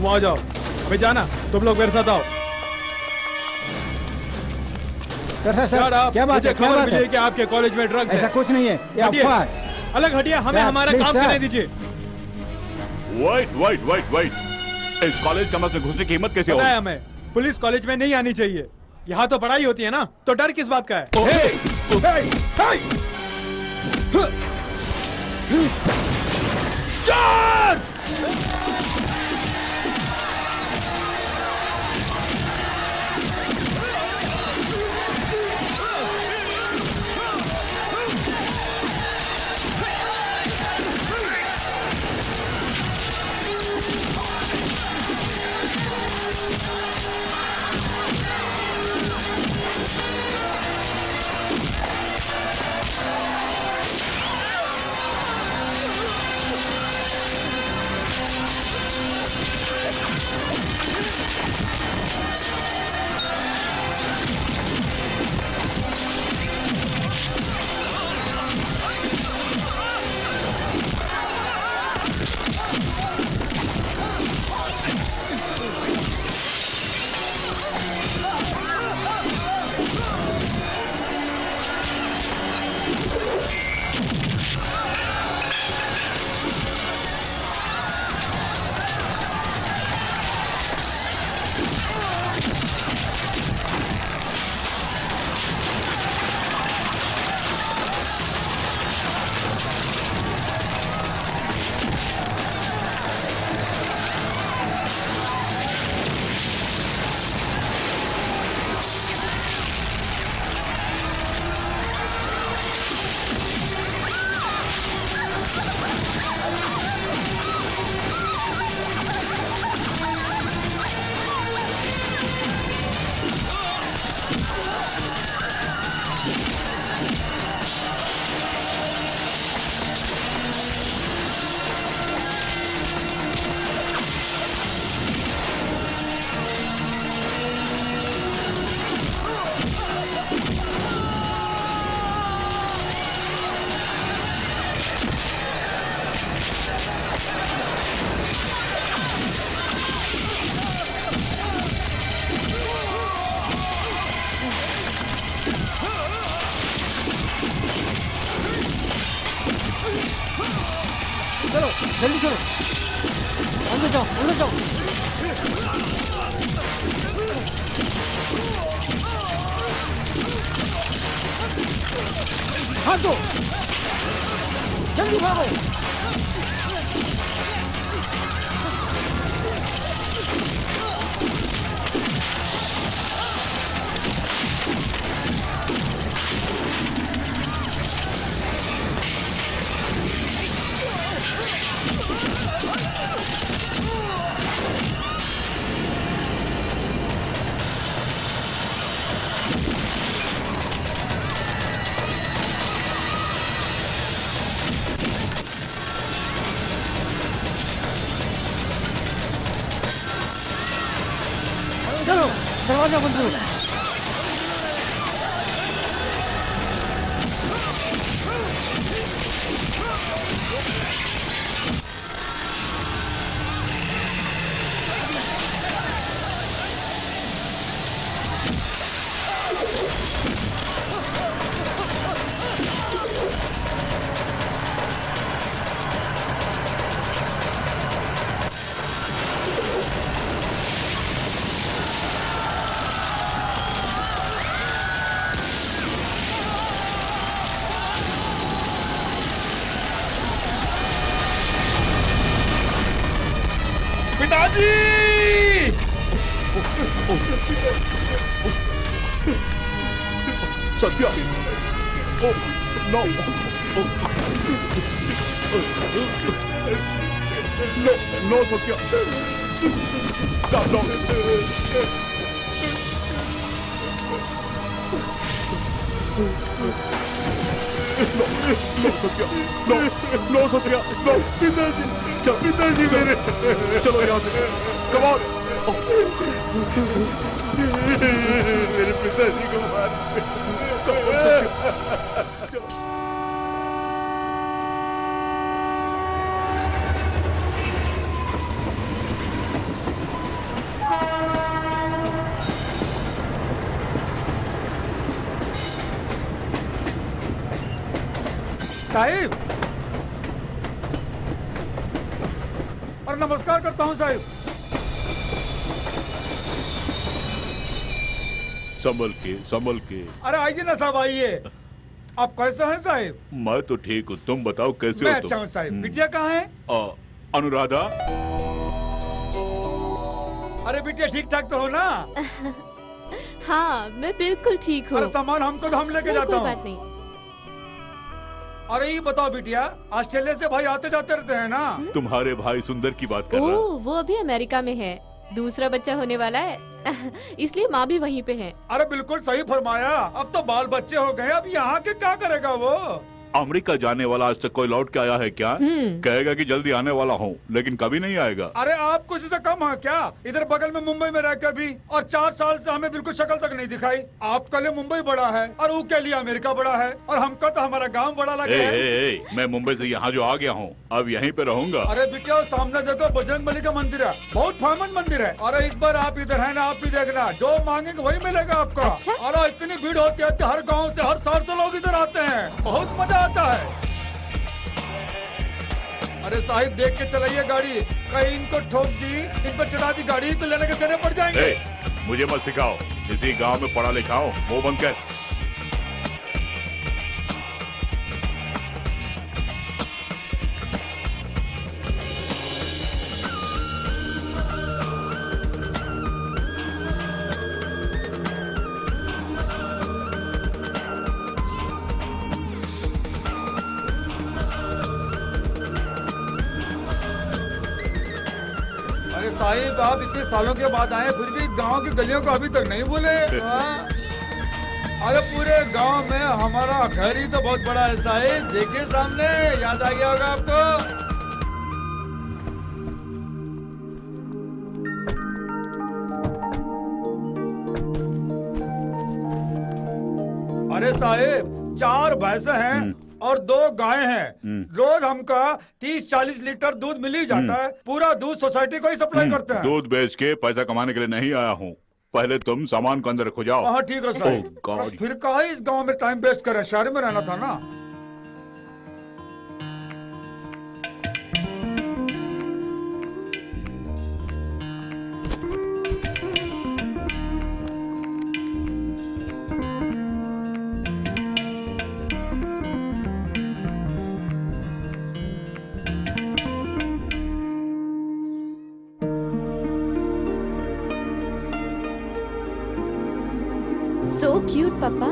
तुम आ जाओ। अभी जाना, तुम लोग मेरे साथ आओ। सर, क्या बात है? खबर मिली है कि आपके कॉलेज में ड्रग्स है। ऐसा कुछ नहीं है, ये अफवाह है। अलग हटिए, हमें हमारा काम करने दीजिए। वेट, इस कॉलेज का मत में घुसने की हिम्मत कैसे हो? पता है हमें, पुलिस कॉलेज में नहीं आनी चाहिए। यहाँ तो पढ़ाई होती है ना, तो डर किस बात का है? चलो जल्दी चलो, अंदर जाओ, अंदर जाओ। हाथ दो, जल्दी भागो। चलो दरवाजा बंद करो। पिताजी! Satya! No! No Satya! No! No Satya! No! पिताजी! पिताजी मेरे! चलो यहाँ से! Come on! मेरे पिताजी को मार! साहिब, और नमस्कार करता हूँ साहिब। संभल के। अरे आइए ना साहब, आइए। आप कैसे हैं साहिब? मैं तो ठीक हूँ, तुम बताओ कैसे मैं हो अच्छा तुम? हूँ साहिब। बिटिया कहाँ है? अनुराधा। अरे बिटिया ठीक ठाक तो हो ना? हाँ, मैं बिल्कुल ठीक हूँ। अरे सामान हमको तो हम लेके जाता कोई हूँ। बात नहीं। अरे ये बताओ बिटिया, ऑस्ट्रेलिया से भाई आते जाते रहते हैं ना? तुम्हारे भाई सुंदर की बात कर रहा। ओह, वो अभी अमेरिका में है, दूसरा बच्चा होने वाला है। इसलिए माँ भी वहीं पे है। अरे बिल्कुल सही फरमाया। अब तो बाल बच्चे हो गए, अब यहाँ के क्या करेगा वो? अमेरिका जाने वाला आज तक कोई लौट के आया है क्या? कहेगा कि जल्दी आने वाला हूँ, लेकिन कभी नहीं आएगा। अरे आप कुछ से कम है क्या? इधर बगल में मुंबई में रह के भी, और 4 साल से हमें बिल्कुल शक्ल तक नहीं दिखाई। आपके लिए मुंबई बड़ा है और वो के लिए अमेरिका बड़ा है, और हमको तो हमारा गांव बड़ा लगे है। मैं मुंबई से यहाँ जो आ गया हूँ, अब यहीं पे रहूंगा। अरे बिटिया सामने देखो, बजरंगबली का मंदिर है, बहुत फेमस मंदिर है। अरे इस बार आप इधर है ना, आप भी देखना, जो मांगेंगे वही मिलेगा आपको। अच्छा? अरे इतनी भीड़ होती है कि हर गाँव से हर शहर से लोग इधर आते हैं, बहुत मजा आता है। अरे साहिब देख के चलाइए गाड़ी, कहीं इनको ठोक दी, इन पर चढ़ा दी गाड़ी तो लेने के देने पड़ जाएंगे। मुझे मत सिखाओ, इसी गांव में पढ़ा लिखा हूँ, वो बंद कर। साहिब आप इतने सालों के बाद आए, फिर भी गांव की गलियों को अभी तक नहीं भूले। अरे पूरे गांव में हमारा घर ही तो बहुत बड़ा है साहिब, देखिए सामने, याद आ गया होगा आपको। अरे साहिब 4 भैंसे हैं और 2 गायें हैं। रोज हमका 30-40 लीटर दूध मिल ही जाता है। पूरा दूध सोसाइटी को ही सप्लाई करते हैं। दूध बेच के पैसा कमाने के लिए नहीं आया हूँ, पहले तुम सामान को अंदर रखो जाओ। हाँ ठीक है साहिब। फिर कहा इस गांव में टाइम वेस्ट करें, शहर में रहना था ना। So cute, पापा।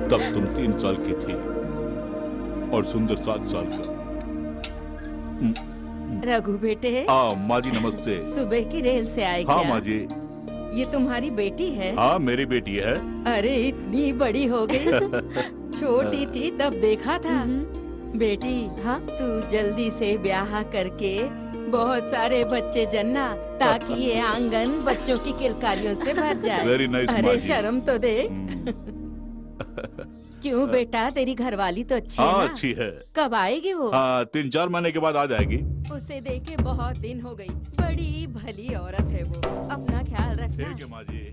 तब तुम 3 साल की थी और सुंदर 7 साल का। रघु बेटे, माँ जी नमस्ते। सुबह की रेल से आए हाँ क्या? माँ जी। ये तुम्हारी बेटी है? हाँ मेरी बेटी है। अरे इतनी बड़ी हो गई। छोटी थी तब देखा था। बेटी, हाँ? तू जल्दी से ब्याह करके बहुत सारे बच्चे जन्ना, ताकि ये आंगन बच्चों की किलकारियों से भर जाए। Very nice, अरे माँ जी। शर्म तो दे। क्यों बेटा, तेरी घरवाली तो अच्छी है हाँ ना? अच्छी है। कब आएगी वो? 3-4 महीने के बाद आ जाएगी। उसे देखे बहुत दिन हो गई। बड़ी भली औरत है वो। अपना ख्याल रखना। ठीक है माँ जी।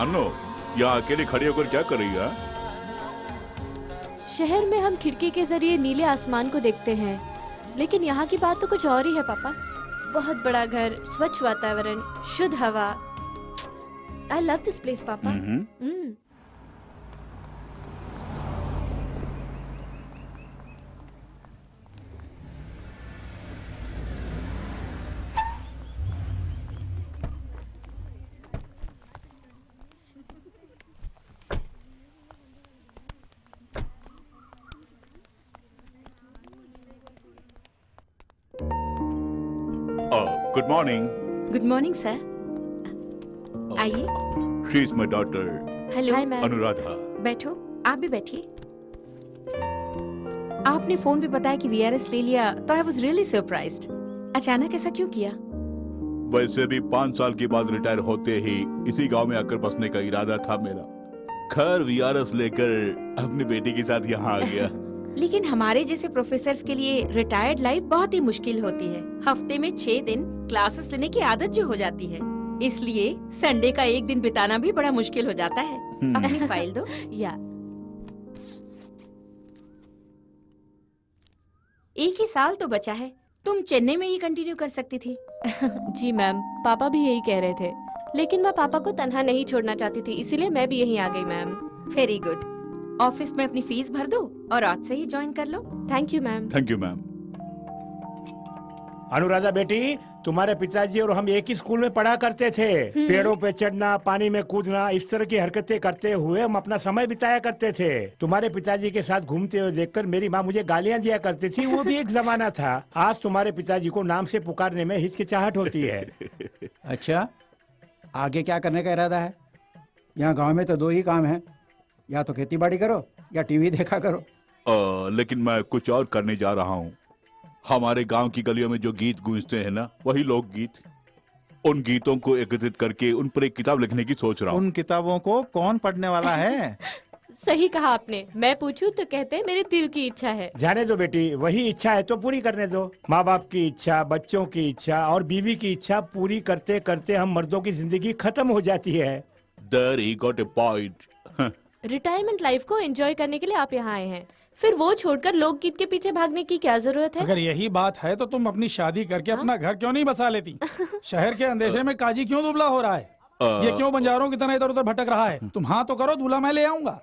अन्नो, यहाँ अकेले खड़ी होकर क्या कर रही है? शहर में हम खिड़की के जरिए नीले आसमान को देखते हैं, लेकिन यहाँ की बात तो कुछ और ही है पापा। बहुत बड़ा घर, स्वच्छ वातावरण, शुद्ध हवा। आई लव दिस प्लेस पापा। Good morning. Good morning sir, आइए। She is my daughter hello. Hi ma'am. Anuradha. बैठो, आप भी बैठिए। आपने फोन पे बताया कि वीआरएस ले लिया तो आई वाज रियली सरप्राइज्ड। अचानक ऐसा क्यों किया? वैसे भी 5 साल के बाद रिटायर होते ही इसी गांव में आकर बसने का इरादा था मेरा। खैर वीआरएस लेकर अपनी बेटी के साथ यहाँ आ गया। लेकिन हमारे जैसे प्रोफेसर्स के लिए रिटायर्ड लाइफ बहुत ही मुश्किल होती है। हफ्ते में 6 दिन क्लासेस लेने की आदत जो हो जाती है, इसलिए संडे का एक दिन बिताना भी बड़ा मुश्किल हो जाता है। अपनी फाइल दो। या एक ही साल तो बचा है, तुम चेन्नई में ही कंटिन्यू कर सकती थी। जी मैम, पापा भी यही कह रहे थे, लेकिन मैं पापा को तन्हा नहीं छोड़ना चाहती थी, इसीलिए मैं भी यहीं आ गई मैम। Very good. ऑफिस में अपनी फीस भर दो और आज से ही ज्वाइन कर लो। Thank you ma'am. Thank you ma'am. Anuradha बेटी, तुम्हारे पिताजी और हम एक ही स्कूल में पढ़ा करते थे। पेड़ों पे चढ़ना, पानी में कूदना, इस तरह की हरकतें करते हुए हम अपना समय बिताया करते थे। तुम्हारे पिताजी के साथ घूमते हुए देखकर मेरी माँ मुझे गालियाँ दिया करती थी, वो भी एक जमाना था। आज तुम्हारे पिताजी को नाम से पुकारने में हिचकिचाहट होती है। अच्छा, आगे क्या करने का इरादा है? यहाँ गांव में तो 2 ही काम हैं, या तो खेती बाड़ी करो या टीवी देखा करो। लेकिन मैं कुछ और करने जा रहा हूँ। हमारे गांव की गलियों में जो गीत गूंजते हैं ना, वही लोकगीत, उन गीतों को एकत्रित करके उन पर एक किताब लिखने की सोच रहा हूँ। उन किताबों को कौन पढ़ने वाला है? सही कहा आपने। मैं पूछूं तो कहते हैं मेरे दिल की इच्छा है। जाने दो बेटी, वही इच्छा है तो पूरी करने दो। माँ बाप की इच्छा, बच्चों की इच्छा और बीवी की इच्छा पूरी करते करते हम मर्दों की जिंदगी खत्म हो जाती है। There he got a point. Retirement life को एंजॉय करने के लिए आप यहाँ आए हैं, फिर वो छोड़कर लोकगीत के पीछे भागने की क्या जरूरत है? अगर यही बात है तो तुम अपनी शादी करके अपना घर क्यों नहीं बसा लेती? शहर के अंदेशे में काजी क्यों दुबला हो रहा है? ये क्यों बंजारों की तरह इधर उधर भटक रहा है? तुम हाँ तो करो, दूल्हा मैं ले आऊंगा।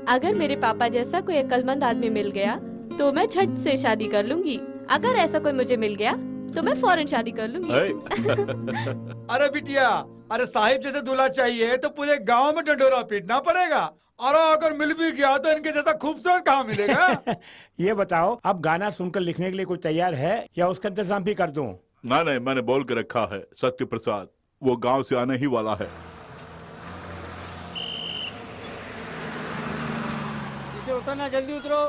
अगर मेरे पापा जैसा कोई अक्लमंद आदमी मिल गया तो मैं झट से शादी कर लूंगी। अगर ऐसा कोई मुझे मिल गया तो मैं फौरन शादी कर लूंगी। अरे बिटिया, अरे साहिब जैसे दूल्हा चाहिए तो पूरे गांव में डंडोरा पीटना पड़ेगा, और अगर मिल भी गया तो इनके जैसा खूबसूरत कहाँ मिलेगा? ये बताओ, अब गाना सुनकर लिखने के लिए कोई तैयार है या उसका इंतजाम भी कर दूं? नहीं, मैंने बोल के रखा है, सत्य प्रसाद वो गांव से आने ही वाला है। इसे उतरना, जल्दी उतरो।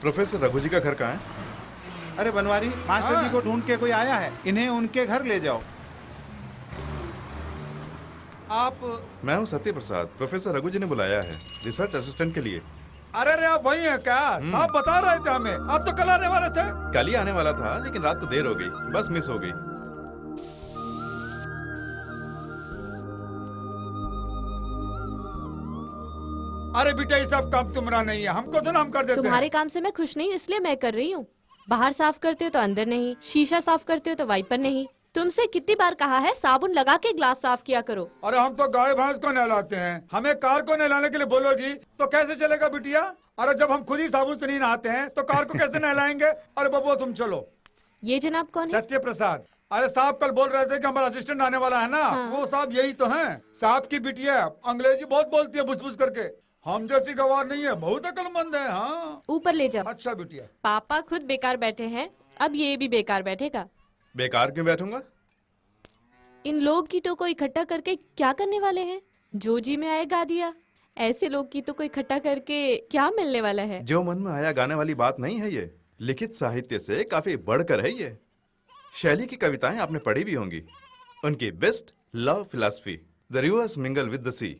प्रोफेसर रघु जी का घर कहाँ है? अरे बनवारी, मास्टर जी को ढूंढ के कोई आया है, इन्हें उनके घर ले जाओ। आप? मैं हूँ सत्य प्रसाद, प्रोफेसर रघु जी ने बुलाया है रिसर्च असिस्टेंट के लिए। अरे आप वही हैं क्या? साहब बता रहे थे हमें, आप तो कल आने वाले थे। कल ही आने वाला था, लेकिन रात तो देर हो गई, बस मिस हो गई। अरे बेटा, ये सब काम तुम्हारा नहीं है, हमको तो हम कर देते हैं। तुम्हारे काम से मैं खुश नहीं हूँ, इसलिए मैं कर रही हूँ। बाहर साफ करते हो तो अंदर नहीं, शीशा साफ करते हो तो वाइपर नहीं। तुमसे कितनी बार कहा है साबुन लगा के ग्लास साफ किया करो। अरे हम तो गाय भैंस को नहलाते हैं, हमें कार को नहलाने के लिए बोलोगी तो कैसे चलेगा बिटिया? अरे जब हम खुद ही साबुन से नहीं नहाते हैं तो कार को कैसे नहलाएंगे? अरे बबुआ तुम चलो। ये जनाब कौन है? सत्य प्रसाद। अरे साहब कल बोल रहे थे कि हमारा असिस्टेंट आने वाला है ना। हाँ। वो साहब यही तो हैं। साहब की बिटिया अंग्रेजी बहुत बोलती है बुस-बुस करके, हम जैसी गवार नहीं है, बहुत अक्लमंद है। हाँ ऊपर ले जाओ। अच्छा बिटिया। पापा खुद बेकार बैठे हैं, अब ये भी बेकार बैठेगा। बेकार क्यों बैठूंगा? इन लोकगीतों को इकट्ठा करके क्या करने वाले हैं? जो जी में आए गा दिया। ऐसे लोकगीतों को इकट्ठा करके क्या मिलने वाला है? जो मन में आया गाने वाली बात नहीं है ये, लिखित साहित्य से काफी बढ़कर है ये। शैली की कविताएं आपने पढ़ी भी होंगी। उनकी best love philosophy, the rivers mingle with the sea.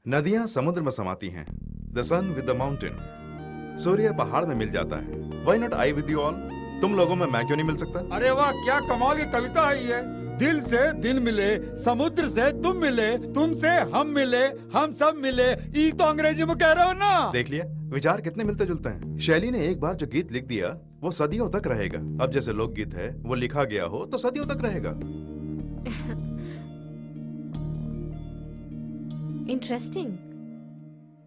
नदियां समुद्र में समाती हैं, the sun with the mountain. सूर्य पहाड़ में मिल जाता है, why not I with you all. तुम लोगों में मैं क्यों नहीं मिल सकता? अरे वाह, क्या कमाल की कविता है ये। दिल से दिल मिले, समुद्र से तुम मिले, तुमसे हम मिले, हम सब मिले, ये तो अंग्रेजी में कह रहे हो ना। देख लिया, विचार कितने मिलते जुलते हैं। शैली ने एक बार जो गीत लिख दिया वो सदियों तक रहेगा। अब जैसे लोकगीत है वो लिखा गया हो तो सदियों तक रहेगा। इंटरेस्टिंग।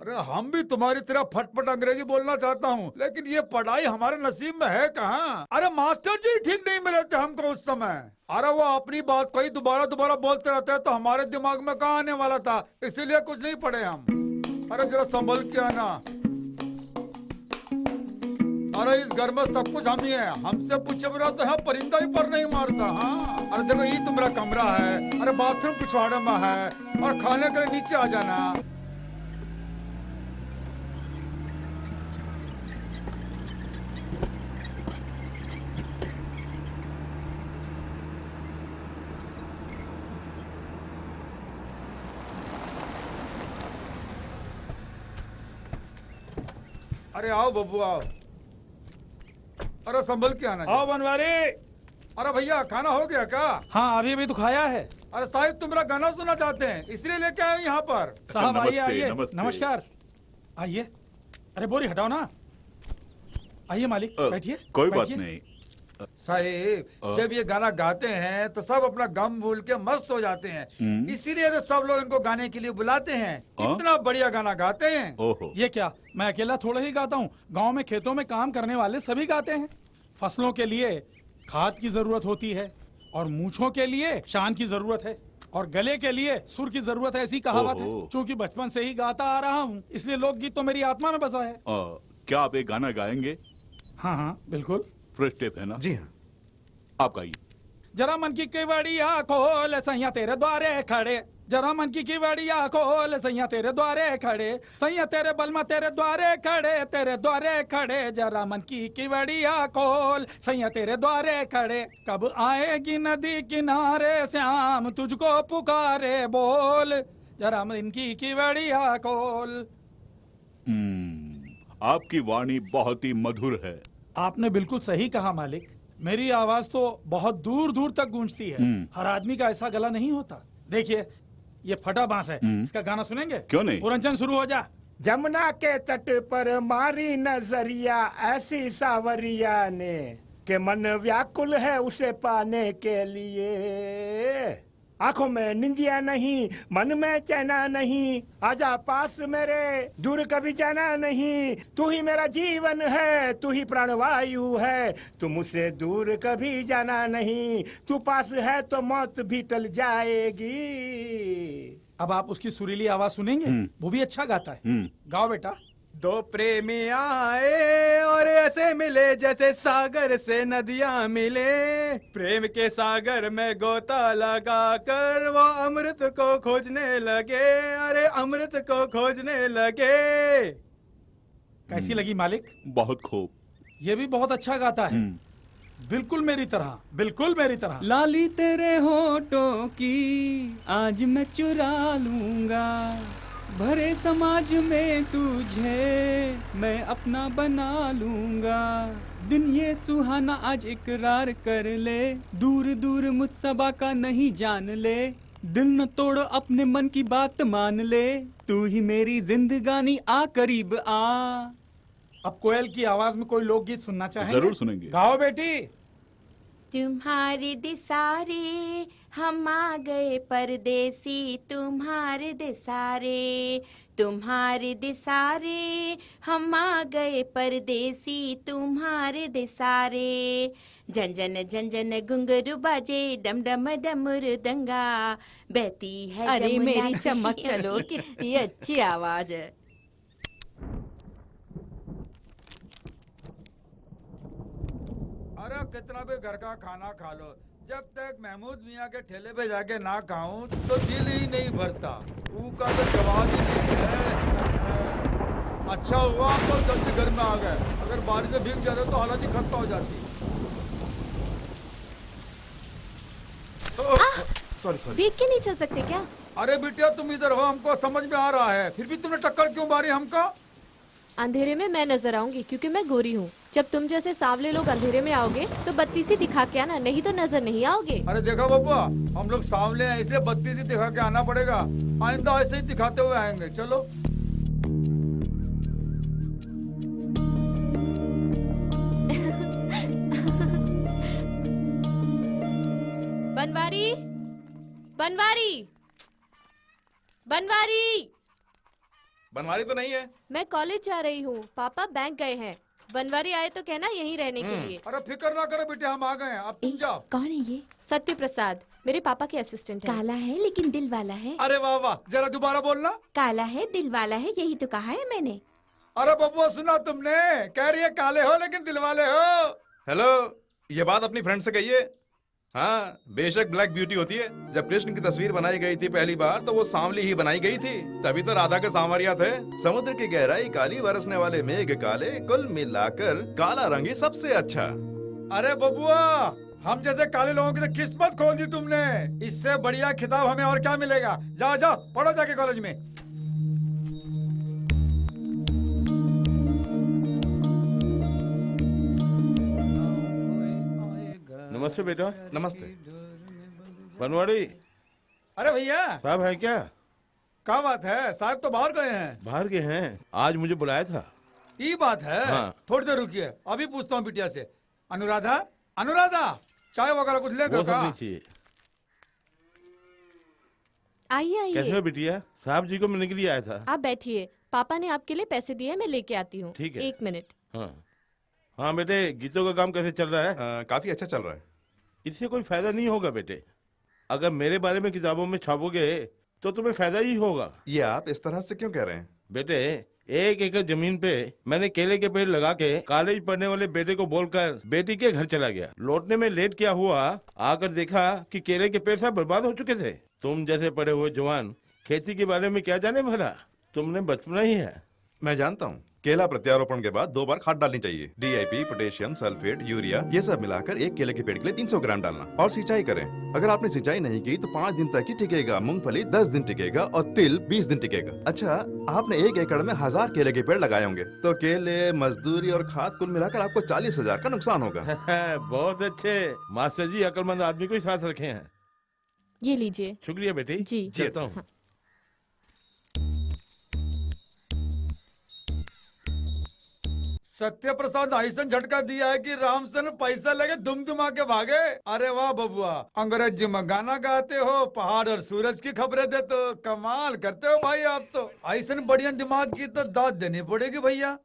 अरे हम भी तुम्हारी तरह फटफट अंग्रेजी बोलना चाहता हूँ, लेकिन ये पढ़ाई हमारे नसीब में है कहाँ? अरे मास्टर जी ठीक नहीं मिले थे हमको उस समय। अरे वो अपनी बात को ही दोबारा दोबारा बोलते रहते हैं तो हमारे दिमाग में कहाँ आने वाला था, इसीलिए कुछ नहीं पढ़े हम। अरे जरा संभल के आना। अरे इस घर में सब कुछ हम ही है, हमसे पूछे बिना तो यहाँ परिंदा भी पर नहीं मारता। हाँ अरे देखो ये तुम्हारा कमरा है, अरे बाथरूम पिछवाड़े में है, और खाने के लिए नीचे आ जाना। अरे आओ बब्बू आओ। अरे संभल के आना। आओ बनवारी। अरे भैया खाना हो गया क्या? हाँ अभी अभी तो खाया है। अरे साहिब तुम मेरा गाना सुनना चाहते हैं इसलिए लेके आए यहाँ पर। साहब आइए आइए। नमस्ते। नमस्कार आइए। अरे बोरी हटाओ ना। आइए मालिक बैठिए। कोई बात बैठिए। नहीं। साहिब जब ये गाना गाते हैं तो सब अपना गम भूल के मस्त हो जाते हैं, इसीलिए तो सब लोग इनको गाने के लिए बुलाते हैं। इतना बढ़िया गाना गाते हैं। ओहो। ये क्या मैं अकेला थोड़ा ही गाता हूँ, गांव में खेतों में काम करने वाले सभी गाते हैं। फसलों के लिए खाद की जरूरत होती है, और मूछों के लिए शान की जरूरत है, और गले के लिए सुर की जरूरत है, ऐसी कहावत है। चूंकि बचपन से ही गाता आ रहा हूँ इसलिए लोकगीत तो मेरी आत्मा में बसा है। क्या आप एक गाना गाएंगे? हाँ हाँ बिल्कुल। फ्रेश टेप है ना? जी हाँ। आप गाइए। जरा मन की केवड़िया खोल सैया तेरे द्वारे खड़े, जरा मन की केवड़िया खोल सैया तेरे द्वारे खड़े, सैया तेरे बलमा तेरे द्वारे खड़े, तेरे द्वारे खड़े, जरा मन की केवड़िया खोल सैया तेरे द्वारे खड़े, कब आएगी नदी किनारे श्याम तुझको पुकारे बोल, जरा मन की केवड़िया खोल। आपकी वाणी बहुत ही मधुर है। आपने बिल्कुल सही कहा मालिक, मेरी आवाज तो बहुत दूर दूर तक गूंजती है। हर आदमी का ऐसा गला नहीं होता। देखिए ये फटा बांस है, इसका गाना सुनेंगे? क्यों नहीं? पुरंचन शुरू हो जा। जमुना के तट पर मारी नजरिया ऐसी सावरिया ने के मन व्याकुल है उसे पाने के लिए, आंखों में निंदिया नहीं मन में चैना नहीं, आजा पास मेरे दूर कभी जाना नहीं, तू ही मेरा जीवन है तू ही प्राणवायु है, तू मुझसे दूर कभी जाना नहीं, तू पास है तो मौत भी टल जाएगी। अब आप उसकी सुरीली आवाज सुनेंगे? वो भी अच्छा गाता है। गाओ बेटा। दो प्रेमी आए और ऐसे मिले जैसे सागर से नदियां मिले, प्रेम के सागर में गोता लगा कर वो अमृत को खोजने लगे, अरे अमृत को खोजने लगे। कैसी लगी मालिक? बहुत खूब। ये भी बहुत अच्छा गाता है, बिल्कुल मेरी तरह, बिल्कुल मेरी तरह। लाली तेरे होठों की आज मैं चुरा लूंगा, भरे समाज में तुझे मैं अपना बना लूंगा, दिन ये सुहाना आज इकरार कर ले, दूर दूर मुझ सबा का नहीं जान ले, दिल न तोड़ो अपने मन की बात मान ले, तू ही मेरी जिंदगानी आ करीब आ। अब कोयल की आवाज में कोई लोकगीत सुनना चाहेंगे? जरूर सुनेंगे। गाओ बेटी। तुम्हारे दिसारे हम आ गए परदेसी, तुम्हारे दिसारे, तुम्हारे दिसारे हम आ गए परदेसी, तुम्हारे दिसारे, जन जन जन घुंघरू बाजे डम डम डमर दंगा, बहती है अरे जमुना मेरी खुशियों चमक की। चलो, कितनी अच्छी आवाज है। अरे कितना भी घर का खाना खा लो, जब तक महमूद मियाँ के ठेले पे जाके ना खाऊं तो दिल ही नहीं भरता। ऊ का तो जवाब ही नहीं है। अच्छा हुआ आप लोग जल्दी घर में आ गए, अगर बारिश से भीग जाते तो हालत ही खस्ता हो जाती। Sorry sorry. देख के नहीं चल सकते क्या? अरे बिटिया तुम इधर हो, हमको समझ में आ रहा है, फिर भी तुमने टक्कर क्यों मारी हमको? अंधेरे में मैं नजर आऊंगी क्योंकि मैं गोरी हूँ। जब तुम जैसे सांवले लोग अंधेरे में आओगे तो बत्ती सी दिखा के आना, नहीं तो नजर नहीं आओगे। अरे देखा बब्बा, हम लोग सांवले हैं इसलिए बत्ती से दिखा के आना पड़ेगा, आइंदा ऐसे ही दिखाते हुए आएंगे। चलो। बनवारी, बनवारी, बनवारी। बनवारी तो नहीं है। मैं कॉलेज जा रही हूँ, पापा बैंक गए हैं। बनवारी आए तो कहना यहीं रहने के लिए। अरे फिक्र ना करो बेटे, हम आ गए हैं, अब तुम जाओ। कौन है ये? सत्य प्रसाद, मेरे पापा के असिस्टेंट हैं। काला है लेकिन दिल वाला है। अरे वाह वाह, जरा दोबारा बोलना। काला है दिल वाला है, यही तो कहा है मैंने। अरे बबुआ सुना तुमने, कह रही है काले हो लेकिन दिलवाले हो। हेलो, ये बात अपनी फ्रेंड से कहिए। हाँ, बेशक ब्लैक ब्यूटी होती है। जब कृष्ण की तस्वीर बनाई गई थी पहली बार तो वो सांवली ही बनाई गई थी, तभी तो राधा के सांवरिया थे। समुद्र की गहराई काली, बरसने वाले मेघ काले, कुल मिलाकर काला रंग ही सबसे अच्छा। अरे बबुआ, हम जैसे काले लोगों की तो किस्मत खोल दी तुमने। इससे बढ़िया खिताब हमें और क्या मिलेगा। जाओ जाओ पढ़ो जाके कॉलेज में। नमस्ते बेटा। नमस्ते। बनवाड़ी अरे भैया साहब है क्या? क्या बात है, साहब तो बाहर गए हैं। बाहर के हैं, आज मुझे बुलाया था। ये बात है। हाँ। थोड़ी देर रुकिए, अभी पूछता हूँ बिटिया से। अनुराधा, अनुराधा, चाय वगैरह कुछ लेकर वो सब का? नहीं चाहिए। आइए कैसे आइए, हो बिटिया? साहब जी को मिलने के लिए आया था। आप बैठिए। पापा ने आपके लिए पैसे दिए, मैं लेके आती हूँ। ठीक है। 1 मिनट। हाँ हाँ बेटे, गीतों का काम कैसे चल रहा है? काफी अच्छा चल रहा है। इससे कोई फायदा नहीं होगा बेटे। अगर मेरे बारे में किताबों में छापोगे तो तुम्हें फायदा ही होगा। ये आप इस तरह से क्यों कह रहे हैं? बेटे, 1 एकड़ जमीन पे मैंने केले के पेड़ लगा के कॉलेज पढ़ने वाले बेटे को बोलकर बेटी के घर चला गया। लौटने में लेट क्या हुआ, आकर देखा कि केले के पेड़ सब बर्बाद हो चुके थे। तुम जैसे पढ़े हुए जवान खेती के बारे में क्या जाने भला, तुमने बचपना ही है। मैं जानता हूँ, केला प्रत्यारोपण के बाद 2 बार खाद डालनी चाहिए। DIP, पोटेशियम, सल्फेट, यूरिया, ये सब मिलाकर एक केले के पेड़ के लिए 300 ग्राम डालना। और सिंचाई करें। अगर आपने सिंचाई नहीं की तो 5 दिन तक ही टिकेगा। मूंगफली 10 दिन टिकेगा और तिल 20 दिन टिकेगा। अच्छा, आपने 1 एकड़ में 1000 केले के पेड़ लगाए होंगे, तो केले, मजदूरी और खाद कुल मिलाकर आपको 40,000 का नुकसान होगा। बहुत अच्छे मास्टर जी, अक्लमंद आदमी को ही साथ रखे हैं। ये लीजिए। शुक्रिया बेटी। जी। चलता हूँ। सत्य प्रसाद ऐसा झटका दिया है कि रामसन पैसा लगे दुम दुमा के भागे। अरे वाह बबुआ, अंग्रेजी में गाना गाते हो, पहाड़ और सूरज की खबरें देते हो, कमाल करते हो भाई आप तो। ऐसा बढ़िया दिमाग की तो दाद देनी पड़ेगी भैया।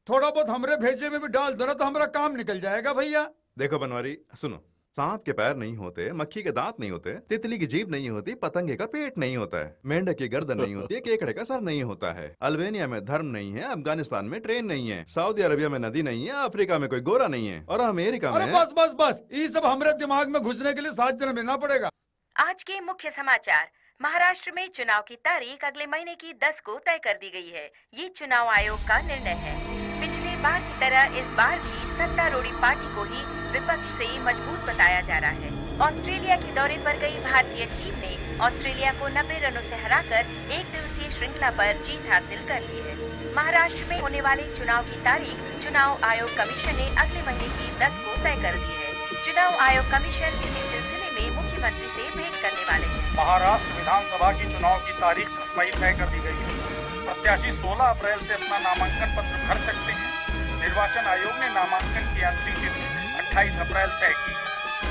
थोड़ा बहुत हमरे भेजे में भी डाल दो ना तो हमारा काम निकल जाएगा भैया। देखो बनवारी, सुनो, सांप के पैर नहीं होते, मक्खी के दांत नहीं होते, तितली की जीभ नहीं होती, पतंगे का पेट नहीं होता है, मेंढक की गर्दन नहीं होती, केकड़े का सर नहीं होता है, अल्बानिया में धर्म नहीं है, अफगानिस्तान में ट्रेन नहीं है, सऊदी अरबिया में नदी नहीं है, अफ्रीका में कोई गोरा नहीं है, और अमेरिका में। अरे बस बस बस, ये सब हमारे दिमाग में घुसने के लिए 7 जन्म लेना पड़ेगा। आज के मुख्य समाचार। महाराष्ट्र में चुनाव की तारीख अगले महीने की 10 को तय कर दी गई है। ये चुनाव आयोग का निर्णय है। पिछली बार की तरह इस बार भी सत्तारूढ़ी पार्टी को ही विपक्ष से मजबूत बताया जा रहा है। ऑस्ट्रेलिया के दौरे पर गई भारतीय टीम ने ऑस्ट्रेलिया को 90 रनों से हराकर 1 दिवसीय श्रृंखला पर जीत हासिल कर ली है। महाराष्ट्र में होने वाले चुनाव की तारीख चुनाव आयोग कमीशन ने अगले महीने की 10 को तय कर दी है। चुनाव आयोग कमीशन इसी सिलसिले में मुख्यमंत्री से भेंट करने वाले हैं। महाराष्ट्र विधानसभा की चुनाव की तारीख 10 मई तय कर दी गई है। प्रत्याशी 16 अप्रैल से अपना नामांकन पत्र भर सकते हैं। निर्वाचन आयोग ने नामांकन की अंतिम तिथि 28 अप्रैल तय की।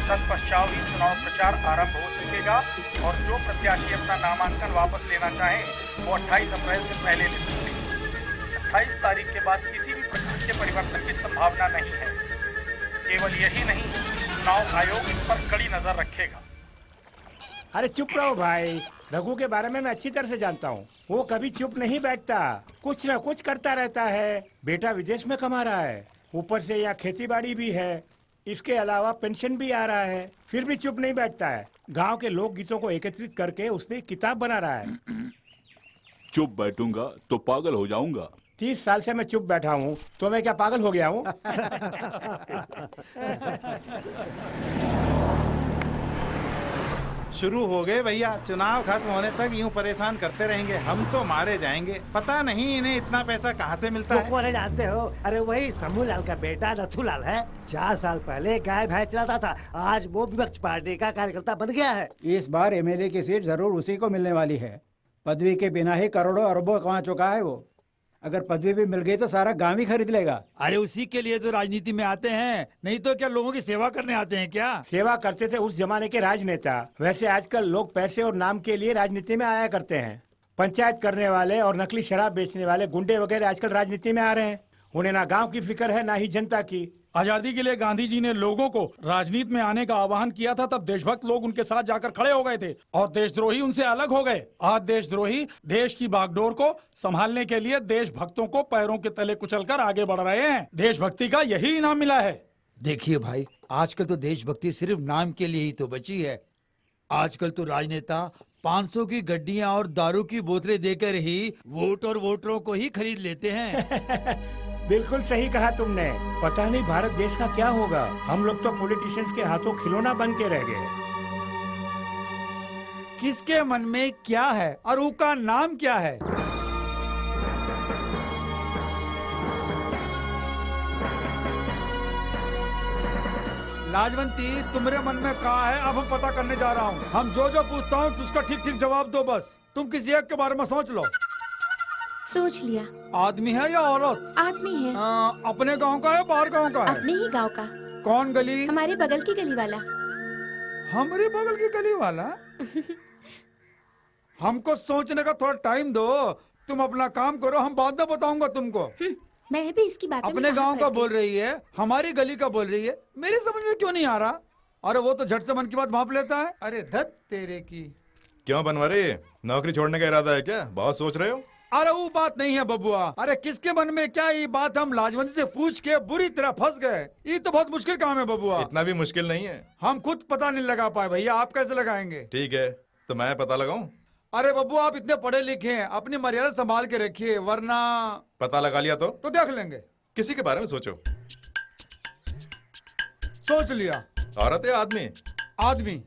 तत्पश्चात ही चुनाव प्रचार आरंभ हो सकेगा और जो प्रत्याशी अपना नामांकन वापस लेना चाहे वो 28 अप्रैल से पहले ले सकते हैं। 28 तारीख के बाद किसी भी प्रकार के परिवर्तन की संभावना नहीं है। केवल यही नहीं, चुनाव आयोग इस पर कड़ी नजर रखेगा। अरे चुप रहो भाई, रघु के बारे में मैं अच्छी तरह से जानता हूँ। वो कभी चुप नहीं बैठता, कुछ न कुछ करता रहता है। बेटा विदेश में कमा रहा है, ऊपर से यहाँ खेती बाड़ी भी है, इसके अलावा पेंशन भी आ रहा है, फिर भी चुप नहीं बैठता है। गांव के लोक गीतों को एकत्रित करके उस पर किताब बना रहा है। चुप बैठूंगा तो पागल हो जाऊंगा। 30 साल से मैं चुप बैठा हूँ, तो मैं क्या पागल हो गया हूँ? शुरू हो गए भैया, चुनाव खत्म होने तक यूं परेशान करते रहेंगे, हम तो मारे जाएंगे। पता नहीं इन्हें इतना पैसा कहाँ से मिलता है। कौन जानते हो? अरे वही समूलाल का बेटा नथुलाल है। 4 साल पहले गाय भैंस चलाता था, आज वो विपक्ष पार्टी का कार्यकर्ता बन गया है। इस बार MLA की सीट जरूर उसी को मिलने वाली है। पदवी के बिना ही करोड़ों अरबों कमा चुका है वो। अगर पदवी भी मिल गई तो सारा गांव ही खरीद लेगा। अरे उसी के लिए तो राजनीति में आते हैं, नहीं तो क्या लोगों की सेवा करने आते हैं क्या? सेवा करते थे उस जमाने के राजनेता, वैसे आजकल लोग पैसे और नाम के लिए राजनीति में आया करते हैं। पंचायत करने वाले और नकली शराब बेचने वाले गुंडे वगैरह आजकल राजनीति में आ रहे हैं। उन्हें ना गांव की फिक्र है ना ही जनता की। आजादी के लिए गांधी जी ने लोगों को राजनीति में आने का आह्वान किया था, तब देशभक्त लोग उनके साथ जाकर खड़े हो गए थे और देशद्रोही उनसे अलग हो गए। आज देशद्रोही देश की बागडोर को संभालने के लिए देशभक्तों को पैरों के तले कुचलकर आगे बढ़ रहे हैं। देशभक्ति का यही इनाम मिला है। देखिए भाई, आजकल तो देशभक्ति सिर्फ नाम के लिए ही तो बची है। आजकल तो राजनेता 500 की गड्डियां और दारू की बोतलें देकर ही वोट और वोटरों को ही खरीद लेते हैं। बिल्कुल सही कहा तुमने। पता नहीं भारत देश का क्या होगा। हम लोग तो पॉलिटिशियंस के हाथों खिलौना बन के रह गए। किसके मन में क्या है और उसका नाम क्या है? लाजवंती, तुम्हारे मन में क्या है अब हम पता करने जा रहा हूँ। हम जो जो पूछता हूँ उसका ठीक ठीक जवाब दो बस। तुम किसी एक के बारे में सोच लो। सोच लिया। आदमी है या औरत? आदमी है। अपने गांव का है बाहर गांव का है? अपने ही गांव का। कौन गली? हमारे बगल की गली वाला। हमारे बगल की गली वाला? हमको सोचने का थोड़ा टाइम दो। तुम अपना काम करो, हम बाद में बताऊंगा तुमको। मैं भी इसकी बात अपने गांव का बोल रही है, हमारी गली का बोल रही है। मेरी समझ में क्यों नहीं आ रहा? अरे वो तो झट से मन की बात भाप लेता है। अरे धत तेरे की। क्यों बनवारी, नौकरी छोड़ने का इरादा है क्या? बहुत सोच रहे हो? अरे वो बात नहीं है बबुआ। अरे किसके मन में क्या, ये बात हम लाजवंती से पूछ के बुरी तरह फंस गए। ये तो बहुत मुश्किल काम है बबुआ। इतना भी मुश्किल नहीं है। हम खुद पता नहीं लगा पाए भैया, आप कैसे लगाएंगे? ठीक है, तो मैं पता लगाऊं? अरे बब्बू, आप इतने पढ़े लिखे हैं, अपनी मर्यादा संभाल के रखिए, वरना पता लगा लिया तो देख लेंगे। किसी के बारे में सोचो। सोच लिया। औरत या आदमी? आदमी।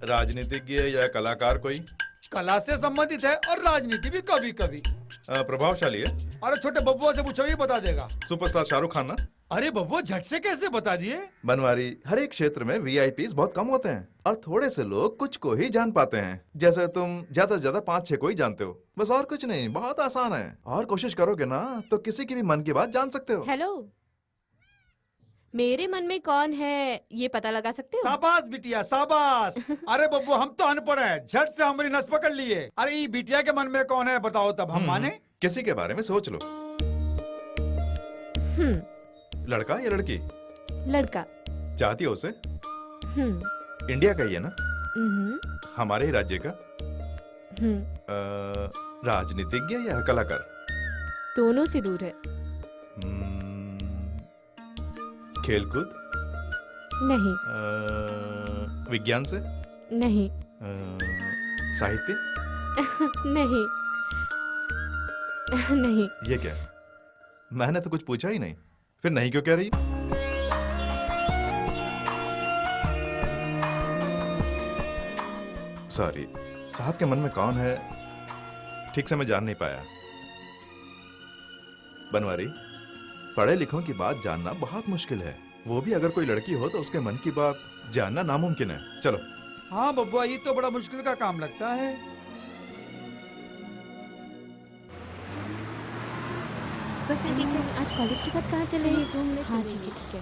राजनीतिज्ञ या कलाकार? कोई कला से संबंधित है और राजनीति भी कभी कभी। प्रभावशाली है? अरे छोटे बब्बुआ से पूछो, ही बता देगा। सुपरस्टार शाहरुख खान ना? अरे बब्बुआ, झट से कैसे बता दिए? बनवारी, हर एक क्षेत्र में वीआईपीज बहुत कम होते हैं और थोड़े से लोग कुछ को ही जान पाते हैं। जैसे तुम ज्यादा से ज्यादा 5-6 को ही जानते हो, बस। और कुछ नहीं, बहुत आसान है। और कोशिश करोगे ना तो किसी की भी मन की बात जान सकते हो। हेलो, मेरे मन में कौन है ये पता लगा सकते हो? शाबाश बिटिया, शाबाश। अरे बब्बू, हम तो अनपढ़ हैं, झट से हमारी नस पकड़ लिए। अरे ये बिटिया के मन में कौन है बताओ, तब हम माने। किसी के बारे में सोच लो। लड़का या लड़की? लड़का। चाहती हो उसे? इंडिया का ही है ना? हमारे ही राज्य का? राजनीतिज्ञ या कलाकार? दोनों से दूर है। खेलकूद? नहीं। विज्ञान से? नहीं। साहित्य? नहीं। नहीं। ये क्या? मैंने तो कुछ पूछा ही नहीं, फिर नहीं क्यों कह रही? सॉरी, आपके मन में कौन है ठीक से मैं जान नहीं पाया। बनवारी, पढ़े लिखों की बात जानना बहुत मुश्किल है, वो भी अगर कोई लड़की हो तो उसके मन की बात जानना नामुमकिन है। चलो। हाँ बब्बुआ, ये तो बड़ा मुश्किल का काम लगता है। बस आगे चल। आज कॉलेज के बाद कहाँ चले? घूमने। हाँ ठीक है ठीक है।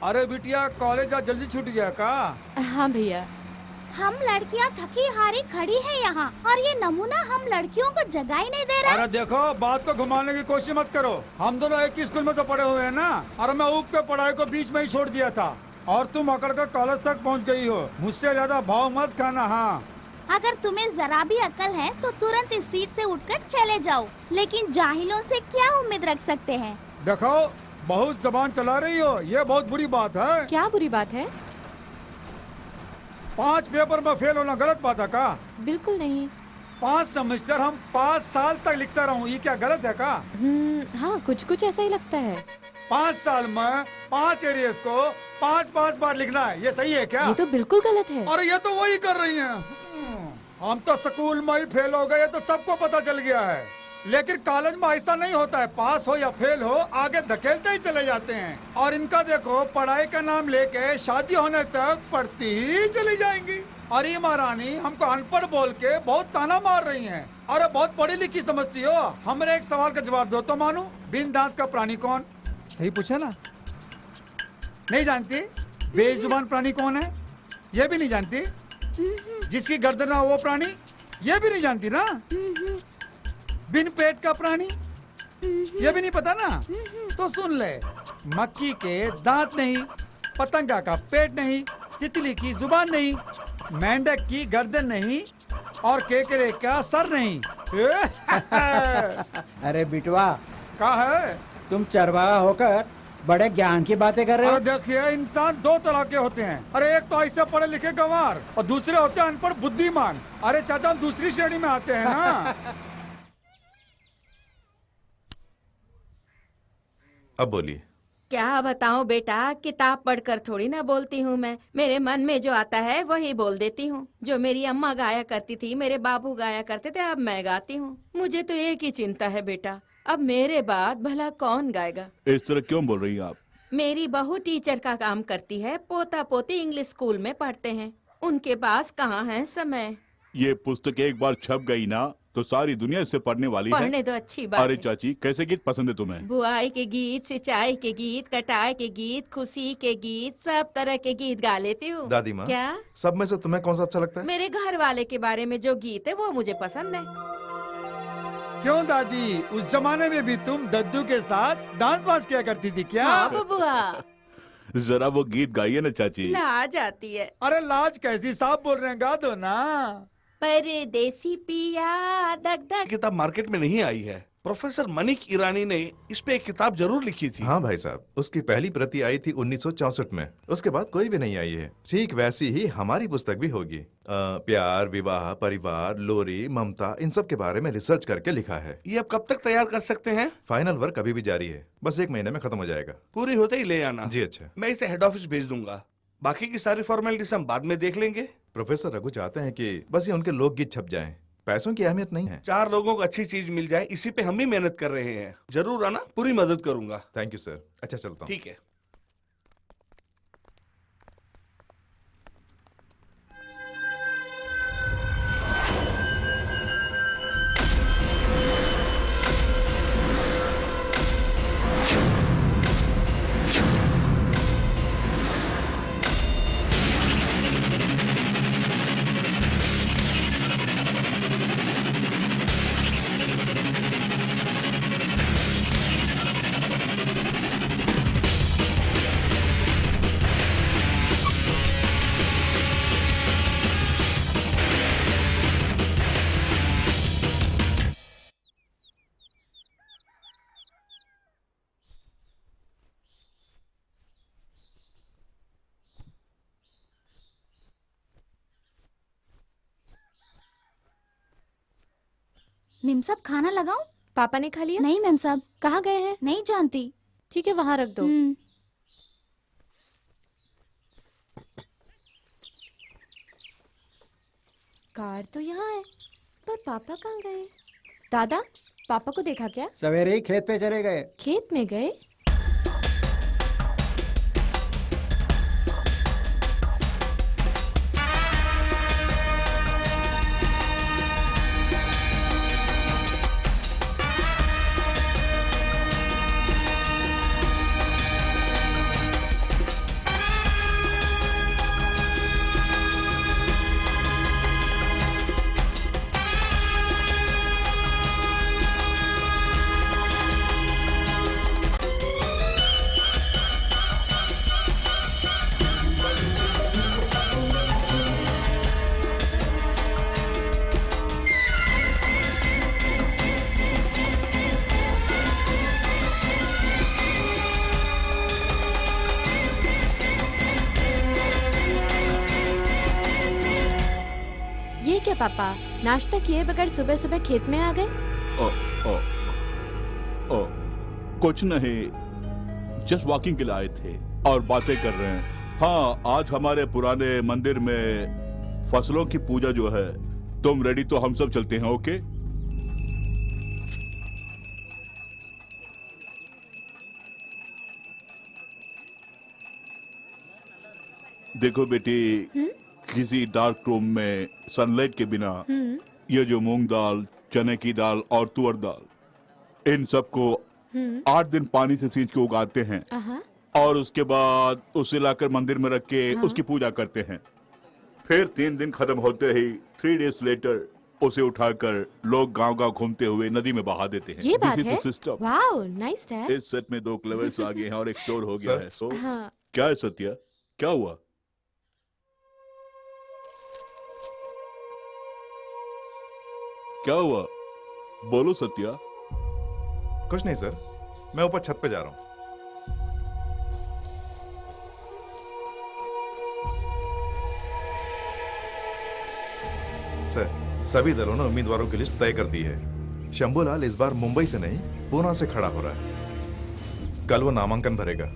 अरे बिटिया, कॉलेज आज जल्दी छूट गया का? हाँ भैया। हम लड़कियां थकी हारी खड़ी है यहाँ और ये नमूना हम लड़कियों को जगह ही नहीं दे रहा। अरे देखो, बात को घुमाने की कोशिश मत करो। हम दोनों एक ही स्कूल में तो पढ़े हुए हैं ना। और मैं ऊप के पढ़ाई को बीच में ही छोड़ दिया था और तुम अकड़ कर कॉलेज तक पहुँच गई हो। मुझसे ज्यादा भाव मत खाना। हाँ, अगर तुम्हें जरा भी अकल है तो तुरंत इस सीट से उठकर चले जाओ, लेकिन जाहिलों से क्या उम्मीद रख सकते हैं? देखो, बहुत जबान चला रही हो, ये बहुत बुरी बात है। क्या बुरी बात है? 5 पेपर में फेल होना गलत बात है का? बिल्कुल नहीं। 5 सेमेस्टर हम 5 साल तक लिखता रहूं, ये क्या गलत है का? हाँ, कुछ कुछ ऐसा ही लगता है। 5 साल में 5 एरियर्स को 5-5 बार लिखना है, ये सही है क्या? ये तो बिल्कुल गलत है। और ये तो वही कर रही हैं। हम तो स्कूल में ही फेल हो गए, तो सबको पता चल गया है। लेकिन कॉलेज में ऐसा नहीं होता है, पास हो या फेल हो आगे धकेलते ही चले जाते हैं। और इनका देखो, पढ़ाई का नाम लेके शादी होने तक पढ़ती ही चली जाएंगी। और ये महारानी हमको अनपढ़ बोल के बहुत ताना मार रही हैं। अरे बहुत पढ़ी लिखी समझती हो। हमारे एक सवाल का जवाब दो तो मानू। बिन दांत का प्राणी कौन? सही पूछा ना? नहीं जानती? बेजुबान प्राणी कौन है ये भी नहीं जानती? जिसकी गर्दन ना हो वो प्राणी ये भी नहीं जानती ना? बिन पेट का प्राणी ये भी नहीं पता ना? तो सुन ले, मक्खी के दांत नहीं, पतंगा का पेट नहीं, तितली की जुबान नहीं, मेंढक की गर्दन नहीं और केकड़े का सर नहीं। अरे बिटवा, क्या है? तुम चरवाहा होकर बड़े ज्ञान की बातें कर रहे हो। अरे देखिए, इंसान दो तरह के होते हैं। अरे एक तो ऐसे पढ़े लिखे गंवार और दूसरे होते हैं अनपढ़ बुद्धिमान। अरे चाचा, हम दूसरी श्रेणी में आते हैं ना। अब बोलिए। क्या बताऊं बेटा, किताब पढ़कर थोड़ी ना बोलती हूँ मैं। मेरे मन में जो आता है वही बोल देती हूँ। जो मेरी अम्मा गाया करती थी, मेरे बाबू गाया करते थे, अब मैं गाती हूँ। मुझे तो एक ही चिंता है बेटा, अब मेरे बाद भला कौन गाएगा। इस तरह क्यों बोल रही हैं आप? मेरी बहू टीचर का काम करती है, पोता पोती इंग्लिश स्कूल में पढ़ते हैं, उनके पास कहाँ है समय। ये पुस्तक एक बार छप गई ना तो सारी दुनिया इससे पढ़ने वाली है। पढ़ने तो अच्छी बात अरे है। चाची, कैसे गीत पसंद है तुम्हें? बुआई के गीत, सिंचाई के गीत, कटाई के गीत, खुशी के गीत, सब तरह के गीत गा लेती हूँ। दादी माँ, क्या? सब में से तुम्हें कौन सा अच्छा लगता है? मेरे घर वाले के बारे में जो गीत है वो मुझे पसंद है। क्यों दादी, उस जमाने में भी तुम दद्दू के साथ डांस वांस किया करती थी क्या? हाँ बबुआ। जरा वो गीत गाइए ना चाची। लाज आती है। अरे लाज कैसी, साहब बोल रहे हैं, गा दो ना। परदेसी पिया दग दग। किताब मार्केट में नहीं आई है। प्रोफेसर मनिक ईरानी ने इस पे एक किताब जरूर लिखी थी। हाँ भाई साहब, उसकी पहली प्रति आई थी 1964 में। उसके बाद कोई भी नहीं आई है। ठीक वैसी ही हमारी पुस्तक भी होगी। प्यार, विवाह, परिवार, लोरी, ममता, इन सब के बारे में रिसर्च करके लिखा है। ये अब कब तक तैयार कर सकते हैं? फाइनल वर्क अभी भी जारी है, बस 1 महीने में खत्म हो जाएगा। पूरी होते ही ले आना। जी अच्छा। मैं इसे हेड ऑफिस भेज दूंगा, बाकी की सारी फॉर्मेलिटीज हम बाद में देख लेंगे। प्रोफेसर रघु चाहते हैं कि बस ये उनके लोकगीत छप जाएं। पैसों की अहमियत नहीं है। 4 लोगों को अच्छी चीज मिल जाए, इसी पे हम भी मेहनत कर रहे हैं। जरूर आना, पूरी मदद करूंगा। Thank you sir. अच्छा चलता हूँ। ठीक है। मेम साहब, खाना लगाऊं? पापा ने खा लिया? नहीं मेम साहब। कहाँ गए हैं? नहीं जानती। ठीक है, वहाँ रख दो। कार तो यहाँ है, पर पापा कहाँ गए? दादा, पापा को देखा क्या? सवेरे ही खेत पे चले गए। खेत में गए? ये क्या पापा, नाश्ता किए बगैर सुबह सुबह खेत में आ गए? ओ, ओ, ओ, कुछ नहीं, जस्ट वॉकिंग के लिए आए थे और बातें कर रहे हैं। हाँ, आज हमारे पुराने मंदिर में फसलों की पूजा जो है, तुम रेडी तो हम सब चलते हैं। ओके? देखो बेटी, किसी डार्क रूम में सनलाइट के बिना ये जो मूंग दाल, चने की दाल और तुअर दाल, इन सबको 8 दिन पानी से सींच के उगाते हैं और उसके बाद उसे लाकर मंदिर में रख के उसकी पूजा करते हैं। फिर 3 दिन खत्म होते ही 3 days लेटर उसे उठाकर लोग गांव-गांव घूमते हुए नदी में बहा देते हैं। ये बात This is है? the system। Wow, nice dad. इस सेट में 2 क्लेवर्स आ गए हैं और एक चोर हो गया सर। है। सो हाँ। क्या है सत्या, क्या हुआ? क्या हुआ, बोलो सत्या। कुछ नहीं सर, मैं ऊपर छत पे जा रहा हूँ। सर, सभी दलों ने उम्मीदवारों की लिस्ट तय कर दी है। शंभूलाल इस बार मुंबई से नहीं, पूना से खड़ा हो रहा है। कल वो नामांकन भरेगा।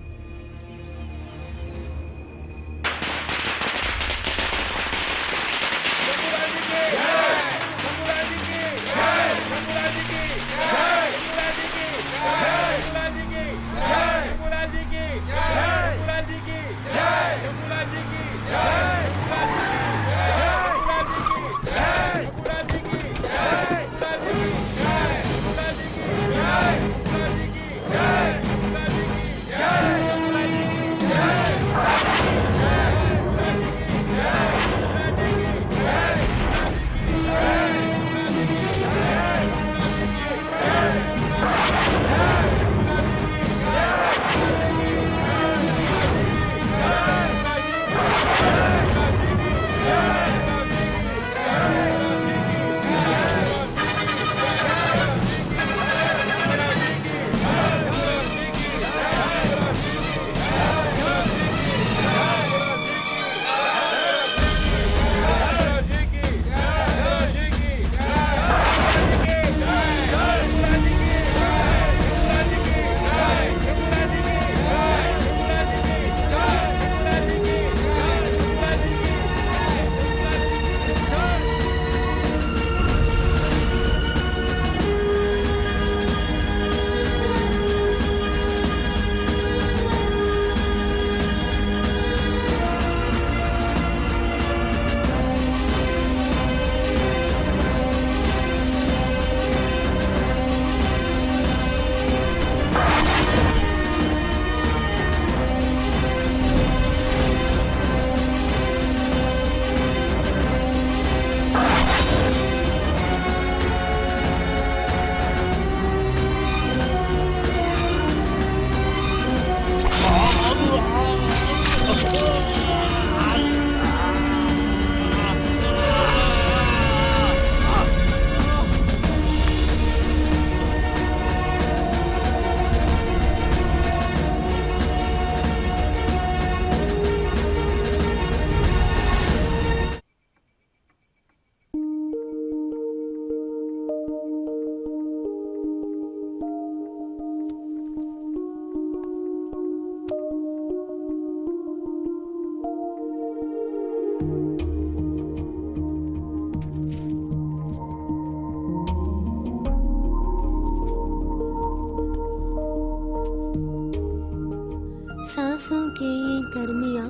सांसों के ये गर्मियाँ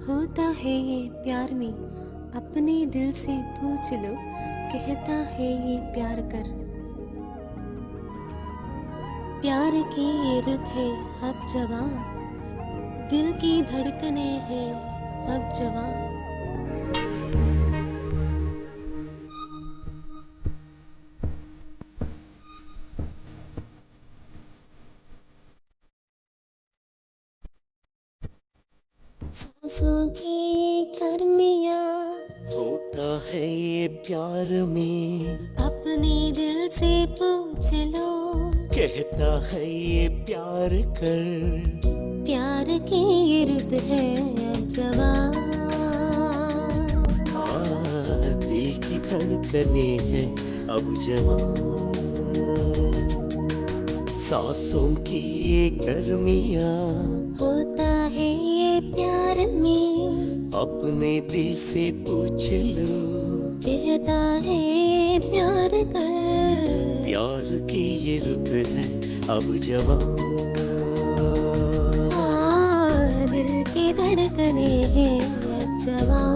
होता है ये प्यार में, अपने दिल से पूछ लो कहता है ये प्यार कर। प्यार की ये रुत है अब जवां, दिल की धड़कने हैं अब जवां। सांसों की ये गर्मियाँ होता है ये प्यार में, अपने दिल से पूछ लो कहता है ये प्यार कर। प्यार की ये रुत है अब जवां। दिल की धड़कने हैं अब जवां। सांसों की ये गर्मियाँ होता है ये प्यार में, अपने दिल से पूछ लो कहता है प्यार कर। प्यार की ये रुत है अब जवां। दिल की धड़कने हैं अब जवां।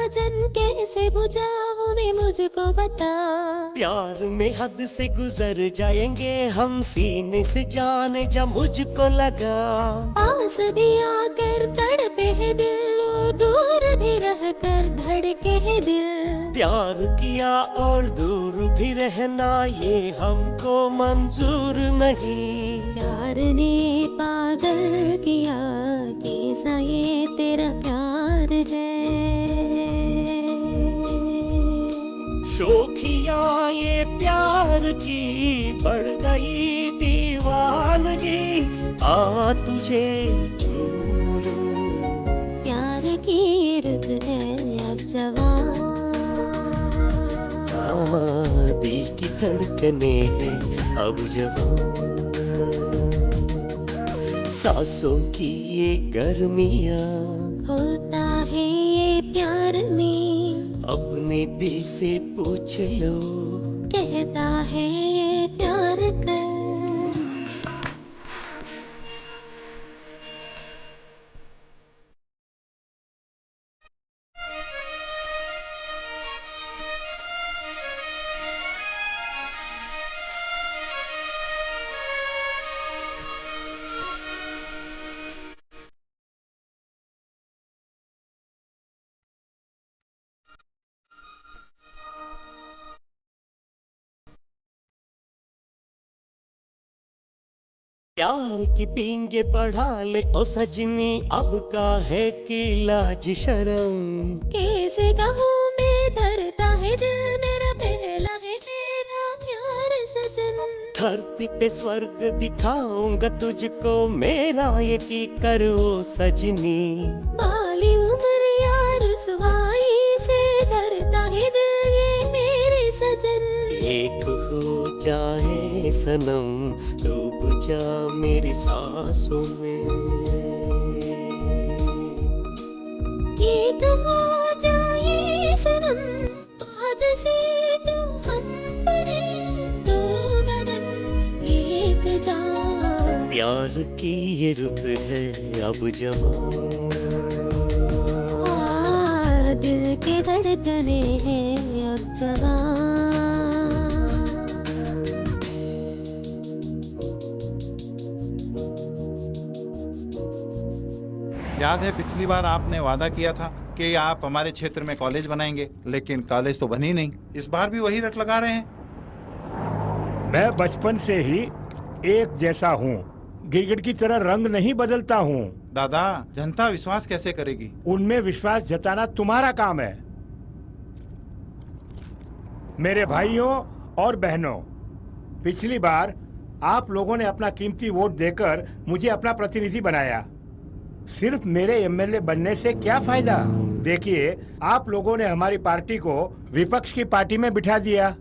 साजन कैसे बुझाऊं मैं मुझको बता। प्यार में हद से गुजर जाएंगे हम, सीने से जाने जा मुझको लगा। पास भी आकर तड़पे है दिल, दूर भी रहकर धड़के है दिल। प्यार किया और दूर भी रहना ये हमको मंजूर नहीं। प्यार ने पागल किया, कैसा ये तेरा प्यार है। शोखिया ये प्यार की बढ़ गई दीवानगी, आ तुझे चूम लूं। प्यार की रुत है अब जवान, दिल की धड़कने हैं अब जवान। सांसों की ये गर्मियाँ होता है ये प्यार में, अपने दिल से पूछ लो कहता है ये प्यार कर। प्यार की पींगे पढ़ा ले ओ सजनी, अब का है कि लाज शर्म। कैसे कहूँ मैं धरता है दिल मेरा, पहला है मेरा प्यार सजन। धरती पे स्वर्ग दिखाऊंगा तुझको, मेरा यकीन करो सजनी। बाली उम्र यार सुहाई से धरता है दिल ये मेरे सजन। एक हो जाए सनम, डूब जा मेरी सांसों में। एक हो जाए सनम, आज से तू हम बने, दो बदन एक जान। प्यार की ये रुत है अब जवान, दिल के धड़कने हैं अब जवान। याद है पिछली बार आपने वादा किया था कि आप हमारे क्षेत्र में कॉलेज बनाएंगे, लेकिन कॉलेज तो बनी नहीं। इस बार भी वही रट लगा रहे हैं। मैं बचपन से ही एक जैसा हूँ, गिरगिट की तरह रंग नहीं बदलता हूँ। दादा, जनता विश्वास कैसे करेगी? उनमें विश्वास जताना तुम्हारा काम है। मेरे भाइयों और बहनों, पिछली बार आप लोगों ने अपना कीमती वोट देकर मुझे अपना प्रतिनिधि बनाया। सिर्फ मेरे एमएलए बनने से क्या फायदा? देखिए, आप लोगों ने हमारी पार्टी को विपक्ष की पार्टी में बिठा दिया,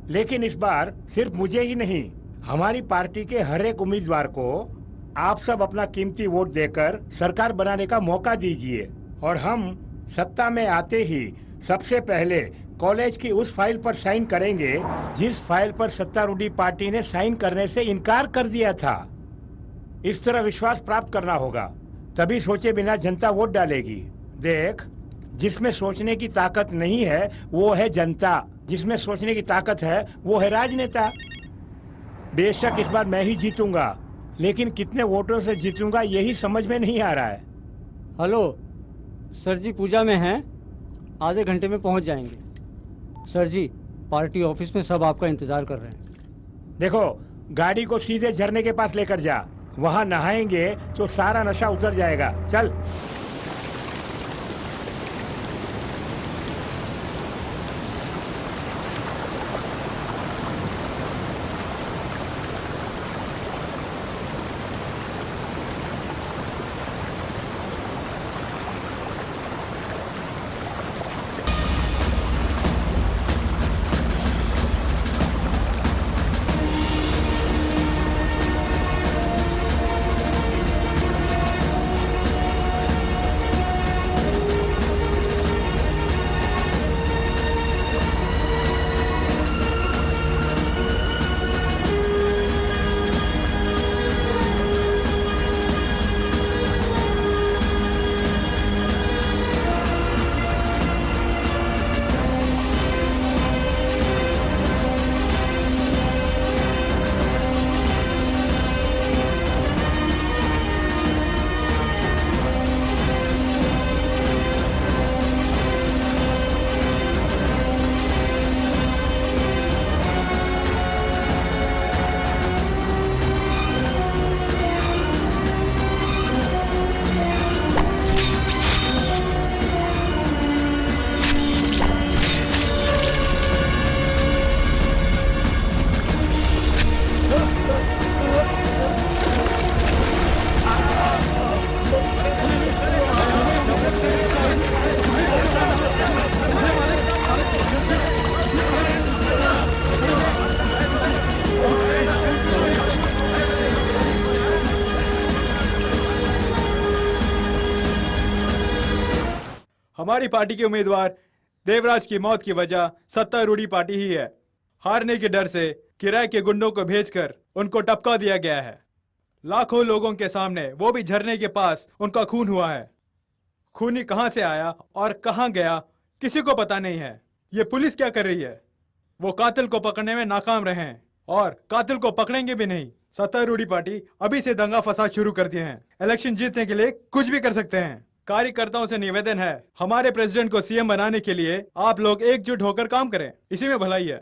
लेकिन इस बार सिर्फ मुझे ही नहीं, हमारी पार्टी के हर एक उम्मीदवार को आप सब अपना कीमती वोट देकर सरकार बनाने का मौका दीजिए। और हम सत्ता में आते ही सबसे पहले कॉलेज की उस फाइल पर साइन करेंगे जिस फाइल पर सत्तारूढ़ी पार्टी ने साइन करने से इनकार कर दिया था। इस तरह विश्वास प्राप्त करना होगा, तभी सोचे बिना जनता वोट डालेगी। देख, जिसमें सोचने की ताकत नहीं है वो है जनता, जिसमें सोचने की ताकत है वो है राजनेता। बेशक इस बार मैं ही जीतूंगा, लेकिन कितने वोटों से जीतूंगा यही समझ में नहीं आ रहा है। हेलो सर जी, पूजा में हैं, आधे घंटे में पहुंच जाएंगे। सर जी, पार्टी ऑफिस में सब आपका इंतजार कर रहे हैं। देखो, गाड़ी को सीधे झरने के पास लेकर जा, वहां नहाएंगे तो सारा नशा उतर जाएगा। चल। हमारी पार्टी के उम्मीदवार देवराज की मौत की वजह सत्तारूढ़ी पार्टी ही है। हारने के डर से किराए के गुंडों को भेजकर उनको टपका दिया गया है। लाखों लोगों के सामने, वो भी झरने के पास, उनका खून हुआ है। खूनी कहां से आया और कहां गया किसी को पता नहीं है। ये पुलिस क्या कर रही है? वो कातिल को पकड़ने में नाकाम रहे हैं और कातिल को पकड़ेंगे भी नहीं। सत्तारूढ़ी पार्टी अभी से दंगा फसाद शुरू कर दिए हैं। इलेक्शन जीतने के लिए कुछ भी कर सकते हैं। कार्यकर्ताओं से निवेदन है, हमारे प्रेसिडेंट को सीएम बनाने के लिए आप लोग एकजुट होकर काम करें, इसी में भलाई है।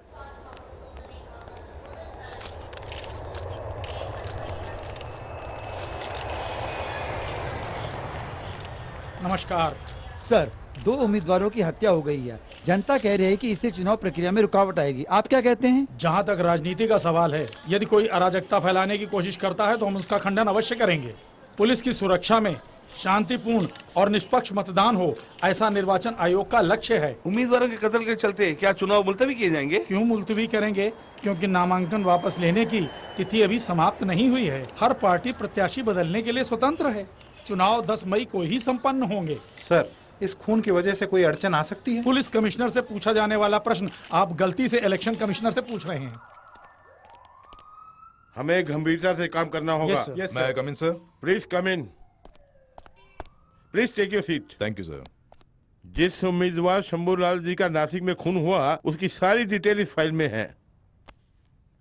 नमस्कार सर, 2 उम्मीदवारों की हत्या हो गई है। जनता कह रही है कि इससे चुनाव प्रक्रिया में रुकावट आएगी। आप क्या कहते हैं? जहां तक राजनीति का सवाल है, यदि कोई अराजकता फैलाने की कोशिश करता है तो हम उसका खंडन अवश्य करेंगे। पुलिस की सुरक्षा में शांतिपूर्ण और निष्पक्ष मतदान हो, ऐसा निर्वाचन आयोग का लक्ष्य है। उम्मीदवारों के कत्ल के चलते क्या चुनाव मुलतवी किए जाएंगे? क्यों मुलतवी करेंगे? क्योंकि नामांकन वापस लेने की तिथि अभी समाप्त नहीं हुई है। हर पार्टी प्रत्याशी बदलने के लिए स्वतंत्र है। चुनाव 10 मई को ही संपन्न होंगे। सर, इस खून की वजह से कोई अड़चन आ सकती है? पुलिस कमिश्नर से पूछा जाने वाला प्रश्न आप गलती से इलेक्शन कमिश्नर से पूछ रहे हैं। हमें गंभीरता से काम करना होगा। May I come in, sir? Please come in. Please take your seat. Thank you sir. जिस उम्मीदवार शंभूलाल जी का नासिक में खून हुआ, उसकी सारी डिटेल इस फाइल में है।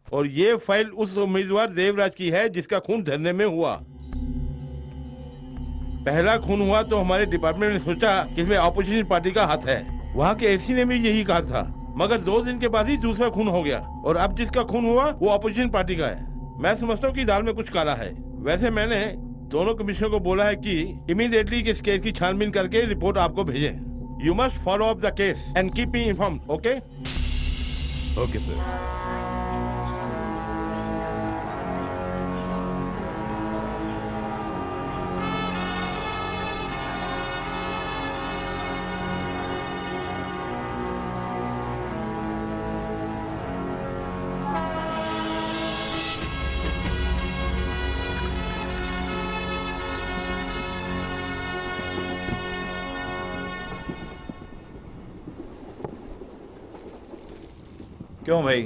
और ये फाइल उस उम्मीदवार देवराज की है जिसका खून धरने में हुआ। पहला खून हुआ तो हमारे डिपार्टमेंट ने सोचा कि इसमें ऑपोजिशन पार्टी का हाथ है। वहाँ के एसी ने भी यही कहा था, मगर 2 दिन के बाद ही दूसरा खून हो गया और अब जिसका खून हुआ वो ऑपोजिशन पार्टी का है। मैं समझता हूँ कि दाल में कुछ काला है। वैसे मैंने दोनों कमिश्नर को बोला है कि इमीडिएटली इस केस की छानबीन करके रिपोर्ट आपको भेजे। You must follow up the case and keep me informed. Okay? Okay sir. क्यों भाई,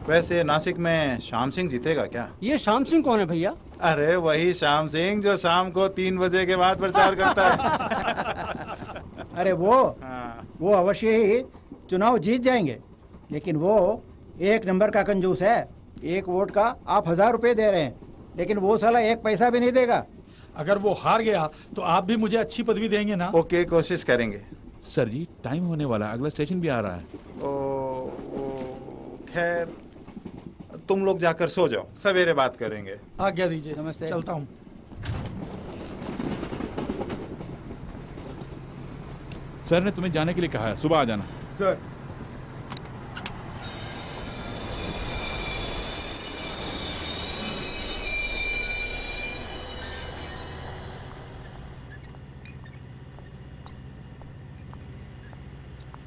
वैसे नासिक में श्याम सिंह जीतेगा क्या? ये श्याम सिंह कौन है भैया? अरे वही श्याम सिंह जो शाम को 3 बजे के बाद प्रचार करता है। अरे वो अवश्य ही चुनाव जीत जाएंगे, लेकिन वो 1 नंबर का कंजूस है। 1 वोट का आप 1000 रुपए दे रहे हैं, लेकिन वो साला 1 पैसा भी नहीं देगा। अगर वो हार गया तो आप भी मुझे अच्छी पदवी देंगे ना? ओके, कोशिश करेंगे। सर जी, टाइम होने वाला, अगला स्टेशन भी आ रहा है। खैर, तुम लोग जाकर सो जाओ, सवेरे बात करेंगे। आज्ञा दीजिए। नमस्ते। चलता हूँ। सर ने तुम्हें जाने के लिए कहा है, सुबह आ जाना। सर,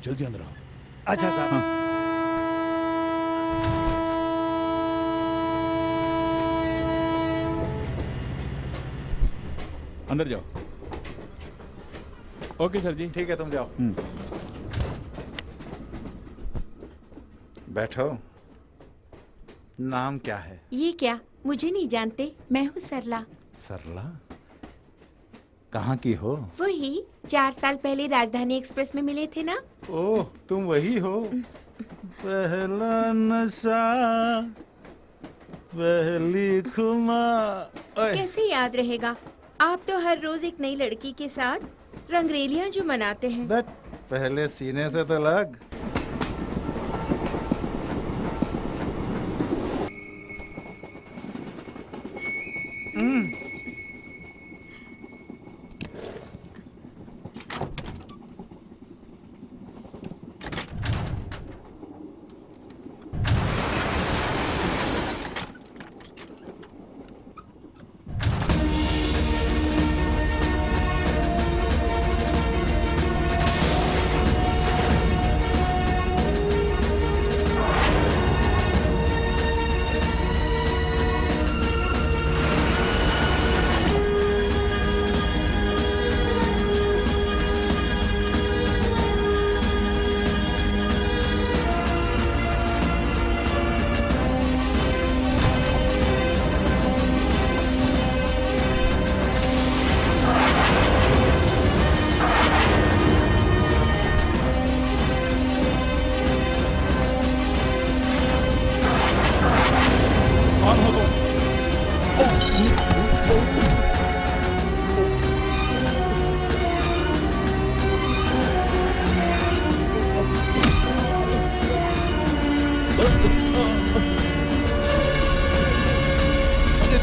जल्दी अंदर आओ। अच्छा साहब। अंदर जाओ। ओके सर जी। ठीक है, तुम जाओ। बैठो। नाम क्या है? ये क्या? मुझे नहीं जानते। मैं हूँ सरला। सरला? कहाँ की हो? वही 4 साल पहले राजधानी एक्सप्रेस में मिले थे ना। ओह, तुम वही हो। पहला नशा, पहली खुमा। कैसे याद रहेगा? आप तो हर रोज एक नई लड़की के साथ रंगरेलियां जो मनाते हैं। बट पहले सीने से तो लग।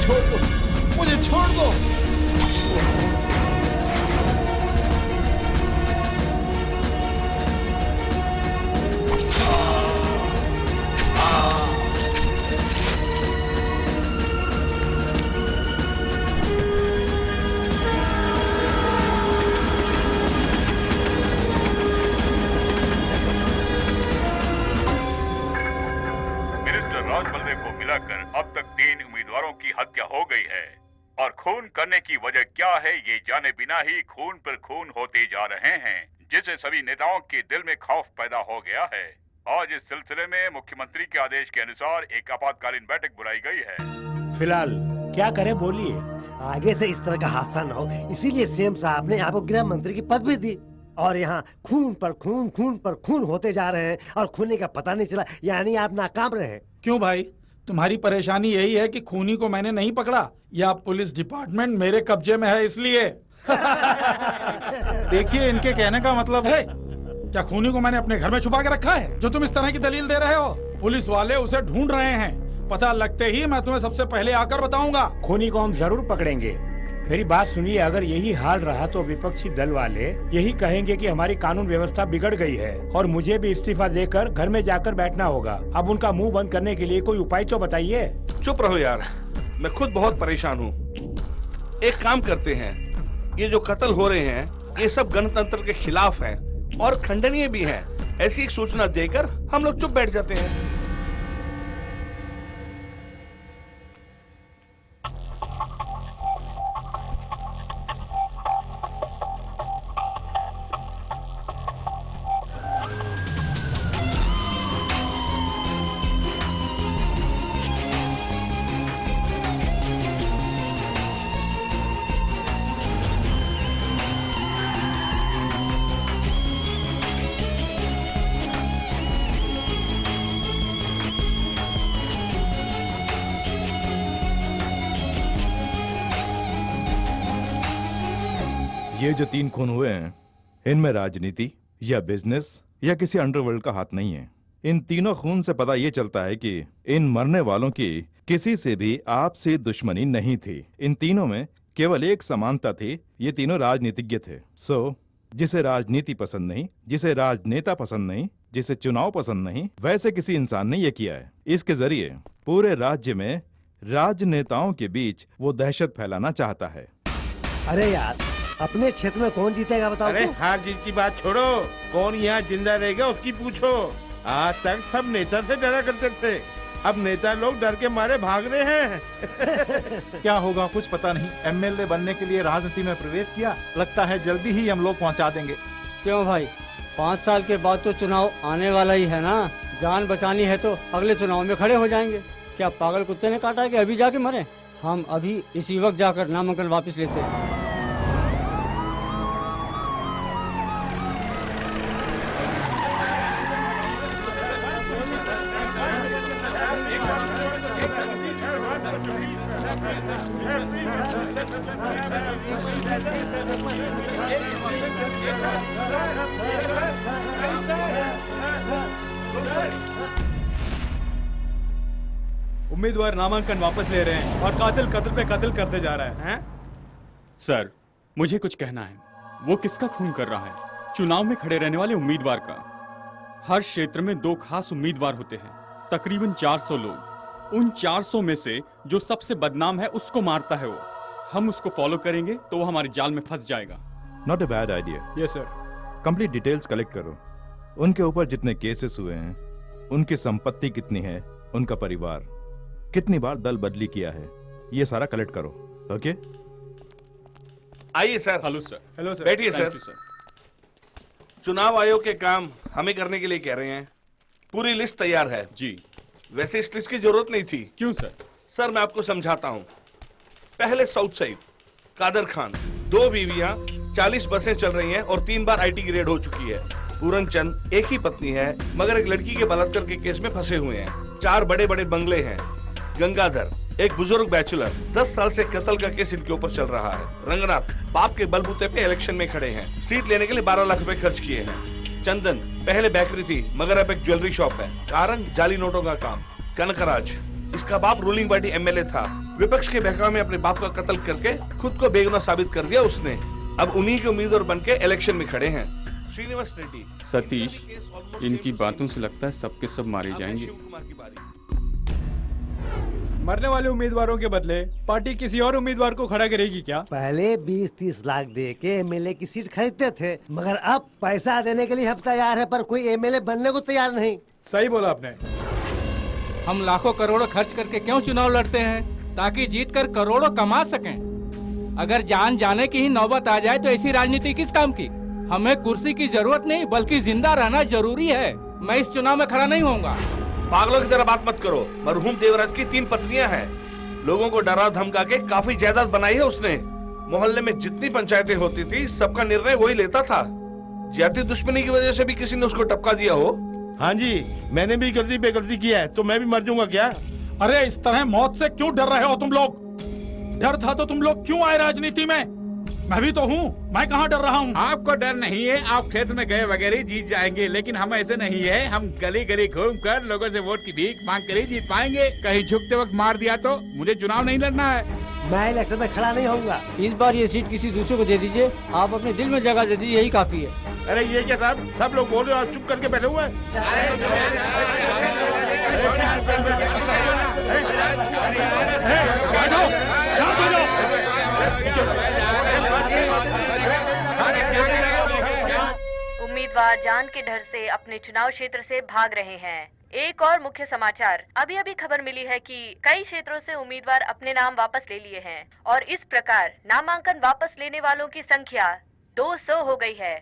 छोड़ दो, मुझे छोड़ दो। मिलाकर अब तक 3 उम्मीदवारों की हत्या हो गई है और खून करने की वजह क्या है ये जाने बिना ही खून पर खून होते जा रहे हैं, जिससे सभी नेताओं के दिल में खौफ पैदा हो गया है। आज इस सिलसिले में मुख्यमंत्री के आदेश के अनुसार एक आपातकालीन बैठक बुलाई गई है। फिलहाल क्या करे बोलिए। आगे से इस तरह का हादसा न हो, इसीलिए सीएम साहब ने आपको गृह मंत्री की पद भी दी। और यहाँ खून पर खून होते जा रहे हैं और खूनी का पता नहीं चला, यानी आप नाकाम रहे। क्यों भाई, तुम्हारी परेशानी यही है कि खूनी को मैंने नहीं पकड़ा या पुलिस डिपार्टमेंट मेरे कब्जे में है इसलिए? देखिए, इनके कहने का मतलब है क्या खूनी को मैंने अपने घर में छुपा के रखा है जो तुम इस तरह की दलील दे रहे हो? पुलिस वाले उसे ढूंढ रहे हैं, पता लगते ही मैं तुम्हें सबसे पहले आकर बताऊंगा। खूनी को हम जरूर पकड़ेंगे। मेरी बात सुनिए, अगर यही हाल रहा तो विपक्षी दल वाले यही कहेंगे कि हमारी कानून व्यवस्था बिगड़ गई है और मुझे भी इस्तीफा देकर घर में जाकर बैठना होगा। अब उनका मुंह बंद करने के लिए कोई उपाय तो बताइए। चुप रहो यार, मैं खुद बहुत परेशान हूँ। एक काम करते हैं, ये जो कत्ल हो रहे हैं ये सब गणतंत्र के खिलाफ है और खंडनीय भी है। ऐसी एक सूचना देकर हम लोग चुप बैठ जाते हैं। ये जो 3 खून हुए हैं, इनमें राजनीति या बिजनेस या किसी अंडरवर्ल्ड का हाथ नहीं है। इन तीनों खून से पता ये चलता है कि इन मरने वालों की किसी से भी आपसी दुश्मनी नहीं थी। इन तीनों में केवल एक समानता थी, ये तीनों राजनीतिज्ञ थे। जिसे राजनीति पसंद नहीं, जिसे राजनेता पसंद नहीं, जिसे चुनाव पसंद नहीं, वैसे किसी इंसान ने ये किया है। इसके जरिए पूरे राज्य में राजनेताओं के बीच वो दहशत फैलाना चाहता है। अरे यार, अपने क्षेत्र में कौन जीतेगा बताओ? अरे हार जीत की बात छोड़ो, कौन यहाँ जिंदा रहेगा उसकी पूछो। आज तक सब नेता से डरा करते थे, अब नेता लोग डर के मारे भाग रहे हैं। क्या होगा कुछ पता नहीं। एमएलए बनने के लिए राजनीति में प्रवेश किया, लगता है जल्दी ही हम लोग पहुंचा देंगे। क्यों भाई, 5 साल के बाद तो चुनाव आने वाला ही है ना। जान बचानी है तो अगले चुनाव में खड़े हो जाएंगे। क्या पागल कुत्ते ने काटा है कि अभी जाके मरे? हम अभी इसी वक्त जाकर नामांकन वापस लेते हैं। उम्मीदवार नामांकन वापस ले रहे हैं और कातिल कत्ल पे कत्ल करते जा रहा है। सर, मुझे कुछ कहना है। वो किसका खून कर रहा है? चुनाव में खड़े रहने वाले उम्मीदवार का। हर क्षेत्र में 2 खास उम्मीदवार होते हैं, तकरीबन 400 लोग। उन 400 में से जो सबसे बदनाम है उसको मारता है वो। हम उसको फॉलो करेंगे तो वो हमारे जाल में फंस जाएगा। Not a bad idea. Yes sir. Complete details collect करो। उनके ऊपर जितने केसेस हुए हैं, उनकी संपत्ति कितनी है, उनका परिवार, कितनी बार दल बदली किया है, ये सारा कलेक्ट करो। ओके? आइए sir. Hello sir. Hello sir. बैठिए सर। चुनाव आयोग के काम हमें करने के लिए कह रहे हैं। पूरी लिस्ट तैयार है। जी। वैसे इस लिस्ट की जरूरत नहीं थी। क्यों सर? सर मैं आपको समझाता हूँ। पहले साउथ साइड कादर खान, 2 बीवियां, 40 बसें चल रही हैं और 3 बार आईटी ग्रेड हो चुकी है। पूरन चंद, एक ही पत्नी है मगर एक लड़की के बलात्कार के केस में फंसे हुए हैं। 4 बड़े बड़े बंगले हैं। गंगाधर, एक बुजुर्ग बैचलर, 10 साल से कत्ल का केस इनके ऊपर चल रहा है। रंगनाथ, बाप के बलबूते पे इलेक्शन में खड़े हैं, सीट लेने के लिए 12 लाख रुपए खर्च किए हैं। चंदन, पहले बेकरी थी मगर अब एक ज्वेलरी शॉप है। कारण जाली नोटों का काम। कनकराज, इसका बाप रूलिंग पार्टी एमएलए था। विपक्ष के बहकावे में अपने बाप का कत्ल करके खुद को बेगुनाह साबित कर दिया उसने। अब उन्हीं के उम्मीदवार बनके इलेक्शन में खड़े हैं। श्रीनिवास रेड्डी। सतीश, इनकी बातों से लगता है सबके सब मारे जाएंगे। मरने वाले उम्मीदवारों के बदले पार्टी किसी और उम्मीदवार को खड़ा करेगी क्या? पहले 20-30 लाख दे के एमएलए की सीट खरीदते थे, मगर अब पैसा देने के लिए हम तैयार है, पर कोई एमएलए बनने को तैयार नहीं। सही बोला आपने। हम लाखों करोड़ों खर्च करके क्यों चुनाव लड़ते हैं? ताकि जीतकर करोड़ों कमा सकें। अगर जान जाने की ही नौबत आ जाए तो ऐसी राजनीति किस काम की? हमें कुर्सी की जरूरत नहीं, बल्कि जिंदा रहना जरूरी है। मैं इस चुनाव में खड़ा नहीं होऊंगा। पागलों की तरह बात मत करो। मरहूम देवराज की 3 पत्नियां हैं। लोगों को डरा धमका के काफी जायदाद बनाई है उसने। मोहल्ले में जितनी पंचायतें होती थी सबका निर्णय वही लेता था। जाति दुश्मनी की वजह से भी किसी ने उसको टपका दिया हो? हाँ जी, मैंने भी गलती पे गलती किया है, तो मैं भी मर जाऊंगा क्या? अरे इस तरह मौत से क्यों डर रहे हो तुम लोग? डर था तो तुम लोग क्यों आए राजनीति में? मैं भी तो हूँ, मैं कहाँ डर रहा हूँ? आपको डर नहीं है, आप खेत में गए वगैरह जीत जाएंगे, लेकिन हम ऐसे नहीं है। हम गली गली घूम कर लोगों से वोट की भीख मांग कर ही जीत पाएंगे। कहीं झुकते वक्त मार दिया तो मुझे चुनाव नहीं लड़ना है। मैं इलेक्शन में खड़ा नहीं होऊंगा। इस बार ये सीट किसी दूसरे को दे दीजिए। आप अपने दिल में जगह दे दीजिए, यही काफी है। अरे ये क्या साहब, सब लोग बोल रहे हो, चुप करके बैठे हुए उम्मीदवार जान के डर से अपने चुनाव क्षेत्र से भाग रहे हैं। एक और मुख्य समाचार, अभी अभी खबर मिली है कि कई क्षेत्रों से उम्मीदवार अपने नाम वापस ले लिए हैं और इस प्रकार नामांकन वापस लेने वालों की संख्या 200 हो गई है।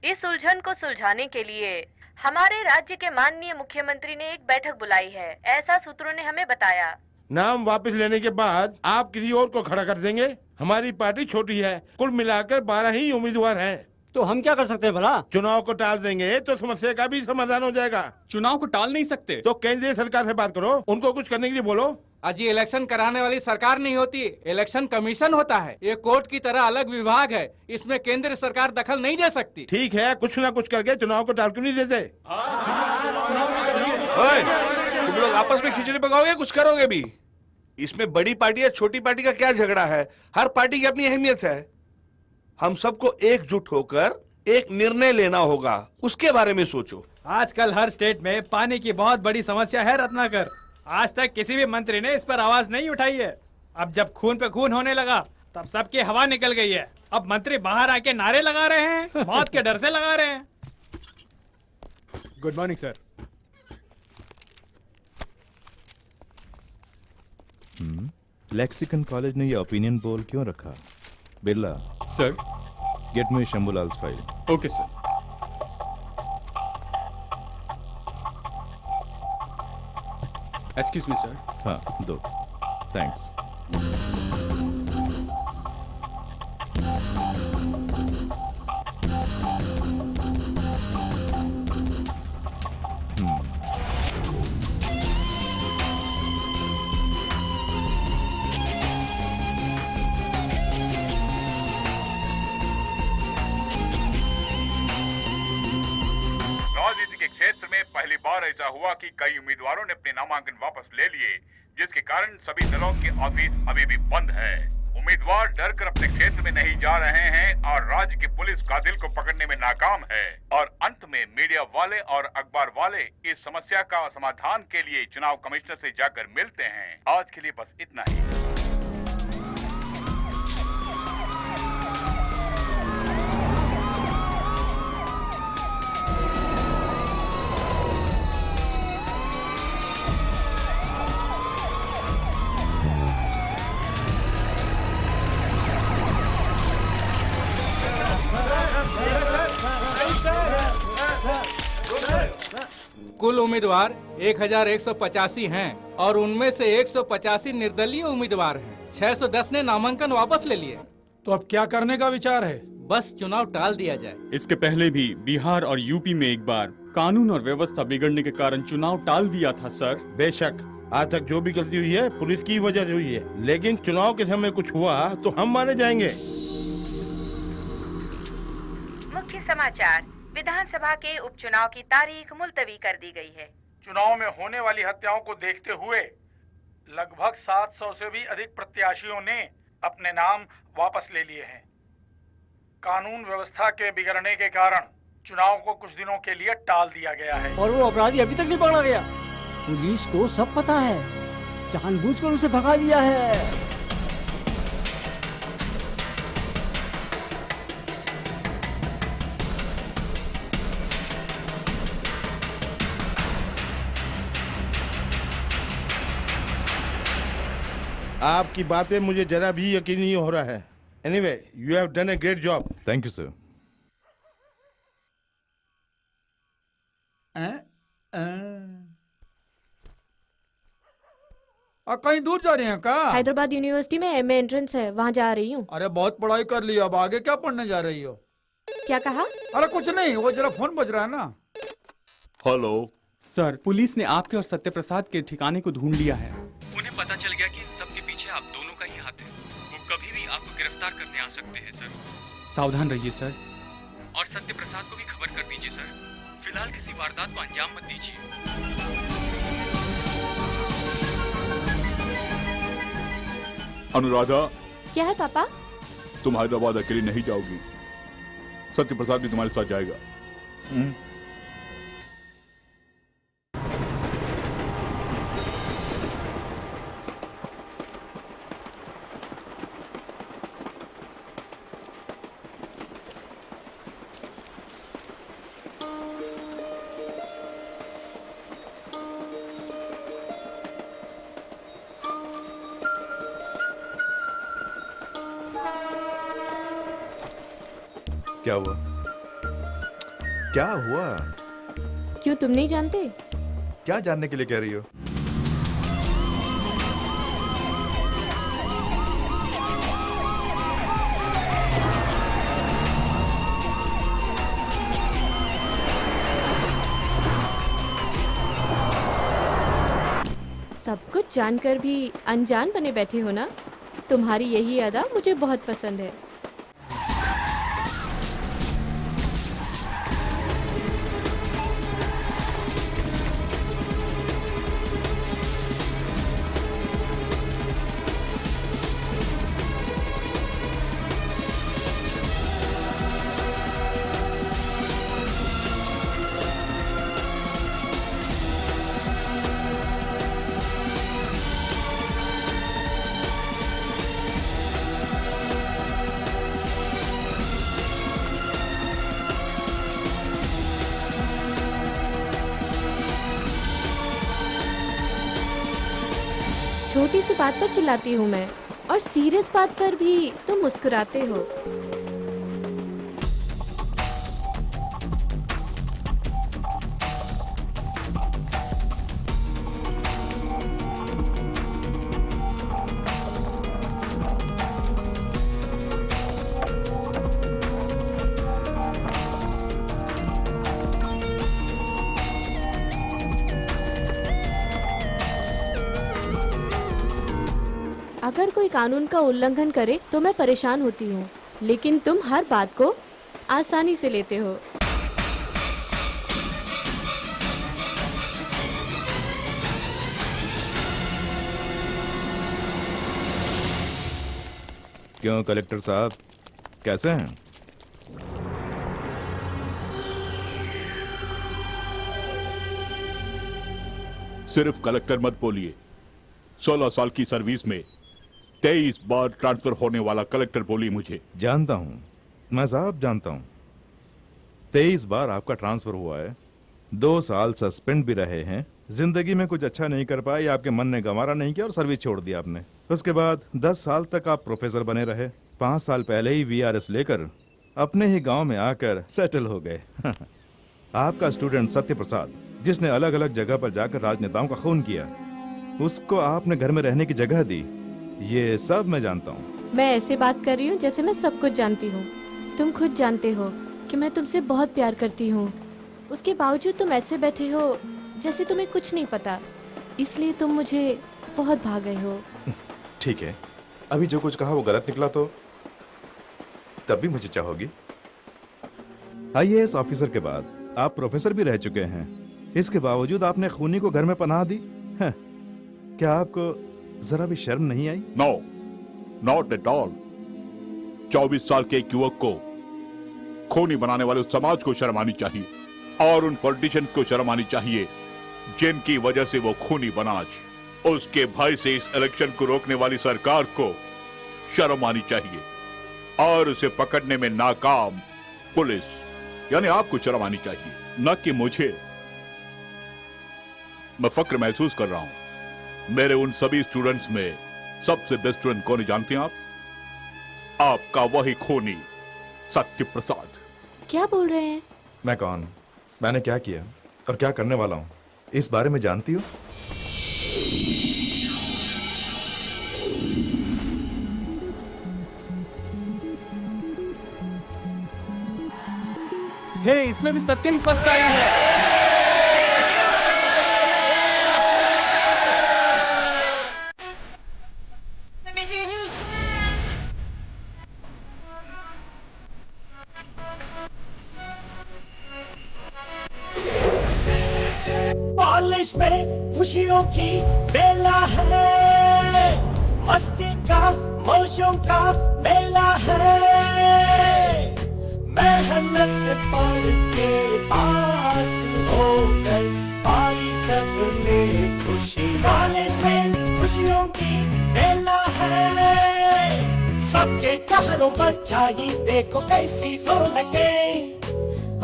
इस उलझन को सुलझाने के लिए हमारे राज्य के माननीय मुख्यमंत्री ने एक बैठक बुलाई है, ऐसा सूत्रों ने हमें बताया। नाम वापस लेने के बाद आप किसी और को खड़ा कर देंगे? हमारी पार्टी छोटी है, कुल मिलाकर 12 ही उम्मीदवार हैं। तो हम क्या कर सकते हैं भला? चुनाव को टाल देंगे तो समस्या का भी समाधान हो जाएगा। चुनाव को टाल नहीं सकते तो केंद्रीय सरकार से बात करो, उनको कुछ करने के लिए बोलो। अजी इलेक्शन कराने वाली सरकार नहीं होती, इलेक्शन कमीशन होता है। ये कोर्ट की तरह अलग विभाग है, इसमें केंद्र सरकार दखल नहीं दे सकती। ठीक है, कुछ ना कुछ करके चुनाव को टाल क्यों नहीं देते? तुम लोग आपस में खिचड़ी पकाओगे, कुछ करोगे भी? इसमें बड़ी पार्टी या छोटी पार्टी का क्या झगड़ा है? हर पार्टी की अपनी अहमियत है। हम सबको एकजुट होकर एक निर्णय लेना होगा, उसके बारे में सोचो। आजकल हर स्टेट में पानी की बहुत बड़ी समस्या है रत्नाकर। आज तक किसी भी मंत्री ने इस पर आवाज नहीं उठाई है। अब जब खून पे खून होने लगा तब सबकी हवा निकल गई है। अब मंत्री बाहर आके नारे लगा रहे हैं, मौत के डर से लगा रहे हैं। Good morning sir. Lexicon college ने ये ओपिनियन पोल क्यों रखा? Birla sir, get me Shambhulal's file. Okay sir. Excuse me sir. हाँ, दो। थैंक्स। राजनीति के क्षेत्र में पहली बार ऐसा हुआ कि कई उम्मीदवारों ने अपने नामांकन वापस ले लिए, जिसके कारण सभी दलों के ऑफिस अभी भी बंद है। उम्मीदवार डर कर अपने क्षेत्र में नहीं जा रहे हैं और राज्य की पुलिस कातिल को पकड़ने में नाकाम है। और अंत में मीडिया वाले और अखबार वाले इस समस्या का समाधान के लिए चुनाव कमिश्नर से जाकर मिलते हैं। आज के लिए बस इतना ही। कुल उम्मीदवार 1185 हैं और उनमें से 185 निर्दलीय उम्मीदवार हैं। 610 ने नामांकन वापस ले लिए। तो अब क्या करने का विचार है? बस चुनाव टाल दिया जाए। इसके पहले भी बिहार और यूपी में एक बार कानून और व्यवस्था बिगड़ने के कारण चुनाव टाल दिया था सर। बेशक आज तक जो भी गलती हुई है पुलिस की वजह से हुई है, लेकिन चुनाव के समय कुछ हुआ तो हम माने जाएंगे। मुख्य समाचार, विधानसभा के उपचुनाव की तारीख मुलतवी कर दी गई है। चुनाव में होने वाली हत्याओं को देखते हुए लगभग 700 से भी अधिक प्रत्याशियों ने अपने नाम वापस ले लिए हैं। कानून व्यवस्था के बिगड़ने के कारण चुनाव को कुछ दिनों के लिए टाल दिया गया है। और वो अपराधी अभी तक नहीं पकड़ा गया। पुलिस को सब पता है, जानबूझकर उसे भगा दिया है। आपकी बातें मुझे जरा भी यकीन नहीं हो रहा है। Anyway, you have done a great job. Thank you sir. कहीं दूर जा रहे हैं का? हैदराबाद यूनिवर्सिटी में एमए एंट्रेंस है, वहाँ जा रही हूँ। अरे बहुत पढ़ाई कर ली, अब आगे क्या पढ़ने जा रही हो? क्या कहा? अरे कुछ नहीं, वो जरा फोन बज रहा है ना। हेलो सर, पुलिस ने आपके और सत्य प्रसाद के ठिकाने को ढूंढ लिया है। उन्हें पता चल गया कि इन सब के पीछे आप दोनों का ही हाथ है। वो कभी भी आपको गिरफ्तार करने आ सकते हैं सर। सावधान रहिए सर, और सत्य प्रसाद को भी खबर कर दीजिए सर। फिलहाल किसी वारदात को अंजाम मत दीजिए। अनुराधा, क्या है पापा? तुम हैदराबाद अकेली नहीं जाओगी, सत्य प्रसाद भी तुम्हारे साथ जाएगा। क्या हुआ? क्या हुआ? क्यों, तुम नहीं जानते? क्या जानने के लिए कह रही हो? सब कुछ जानकर भी अनजान बने बैठे हो ना। तुम्हारी यही अदा मुझे बहुत पसंद है। छोटी सी बात पर चिल्लाती हूँ मैं, और सीरियस बात पर भी तुम मुस्कुराते हो। अगर कोई कानून का उल्लंघन करे तो मैं परेशान होती हूँ, लेकिन तुम हर बात को आसानी से लेते हो। क्यों कलेक्टर साहब, कैसे हैं? सिर्फ कलेक्टर मत बोलिए, 16 साल की सर्विस में 23 बार ट्रांसफर होने वाला कलेक्टर बोली मुझे। जानता हूं, मैं साहब जानता हूं। 23 बार आपका ट्रांसफर हुआ है, 2 साल सस्पेंड भी रहे हैं, जिंदगी में कुछ अच्छा नहीं कर पाए, आपके मन ने गंवारा नहीं किया और सर्विस छोड़ दिया आपने। उसके बाद 10 साल तक आप प्रोफेसर बने रहे, 5 साल पहले ही वीआरएस लेकर अपने ही गांव में आकर सेटल हो गए। आपका स्टूडेंट सत्य प्रसाद, जिसने अलग अलग जगह पर जाकर राजनेताओं का खून किया, उसको आपने घर में रहने की जगह दी, ये सब मैं जानता हूँ। मैं ऐसे बात कर रही हूँ जैसे मैं सब कुछ जानती हूँ। तुम खुद जानते हो कि मैं तुमसे बहुत प्यार करती हूँ, उसके बावजूद तुम ऐसे बैठे हो जैसे तुम्हें कुछ नहीं पता, इसलिए तुम मुझे बहुत भा गए हो। ठीक है, अभी जो कुछ कहा वो गलत निकला तो तब भी मुझे चाहोगी? आईएएस ऑफिसर के बाद आप प्रोफेसर भी रह चुके हैं, इसके बावजूद आपने खूनी को घर में पनाह दी है? क्या आपको जरा भी शर्म नहीं आई? No, not at all. 24 साल के एक युवक को खूनी बनाने वाले उस समाज को शर्म आनी चाहिए, और उन पॉलिटिशियंस को शर्म आनी चाहिए जिनकी वजह से वो खूनी बना। आज उसके भय से इस इलेक्शन को रोकने वाली सरकार को शर्म आनी चाहिए, और उसे पकड़ने में नाकाम पुलिस यानी आपको शर्म आनी चाहिए, न कि मुझे। मैं फक्र महसूस कर रहा हूं। मेरे उन सभी स्टूडेंट्स में सबसे बेस्ट स्टूडेंट कौन है जानते हैं आप? आपका वही खूनी सत्य प्रसाद। क्या बोल रहे हैं? मैं कौन, मैंने क्या किया और क्या करने वाला हूं, इस बारे में जानती हो? हे, इसमें भी सत्यम फर्स्ट आया है। कॉलेज में खुशियों की बेला है, मस्ती का मौजों का मेला है। मेहनत से पढ़ के पास होकर पाई सबने खुशी। कॉलेज में खुशियों की बेला है, सबके चेहरों पर छाई देखो कैसी रौनकें।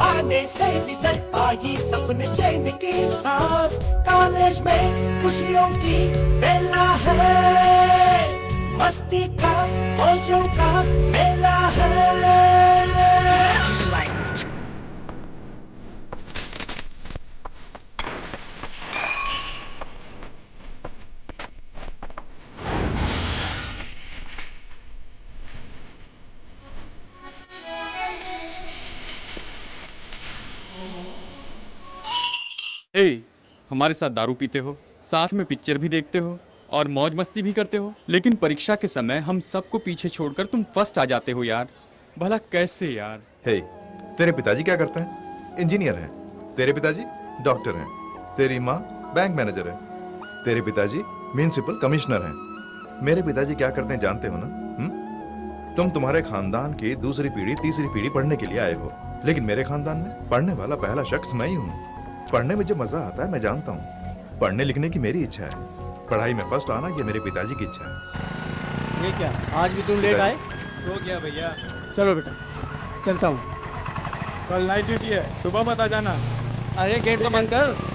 आने से निचल पाई सबने चैन की सांस। कॉलेज में खुशियों की बेला है, मस्ती का मौजों का मेला है। हमारे साथ दारू पीते हो, साथ में पिक्चर भी देखते हो और मौज मस्ती भी करते हो, लेकिन परीक्षा के समय हम सबको पीछे छोड़कर तुम फर्स्ट आ जाते हो यार। भला कैसे यार? हे, तेरे पिताजी क्या करते हैं? इंजीनियर हैं। तेरे पिताजी डॉक्टर हैं। तेरी माँ बैंक मैनेजर है। तेरे पिताजी म्युनिसिपल कमिश्नर हैं। मेरे पिताजी क्या करते हैं जानते हो ना? तुम तुम्हारे खानदान की दूसरी पीढ़ी तीसरी पीढ़ी पढ़ने के लिए आए हो, लेकिन मेरे खानदान में पढ़ने वाला पहला शख्स मैं ही हूँ। पढ़ने में जो मजा आता है मैं जानता हूँ। पढ़ने लिखने की मेरी इच्छा है, पढ़ाई में फर्स्ट आना ये मेरे पिताजी की इच्छा है। ये क्या, आज भी तुम लेट आए? सो गया भैया। चलो बेटा, चलता हूँ। कल नाइट ड्यूटी है, सुबह मत आ जाना। अरे गेट तो बंद कर।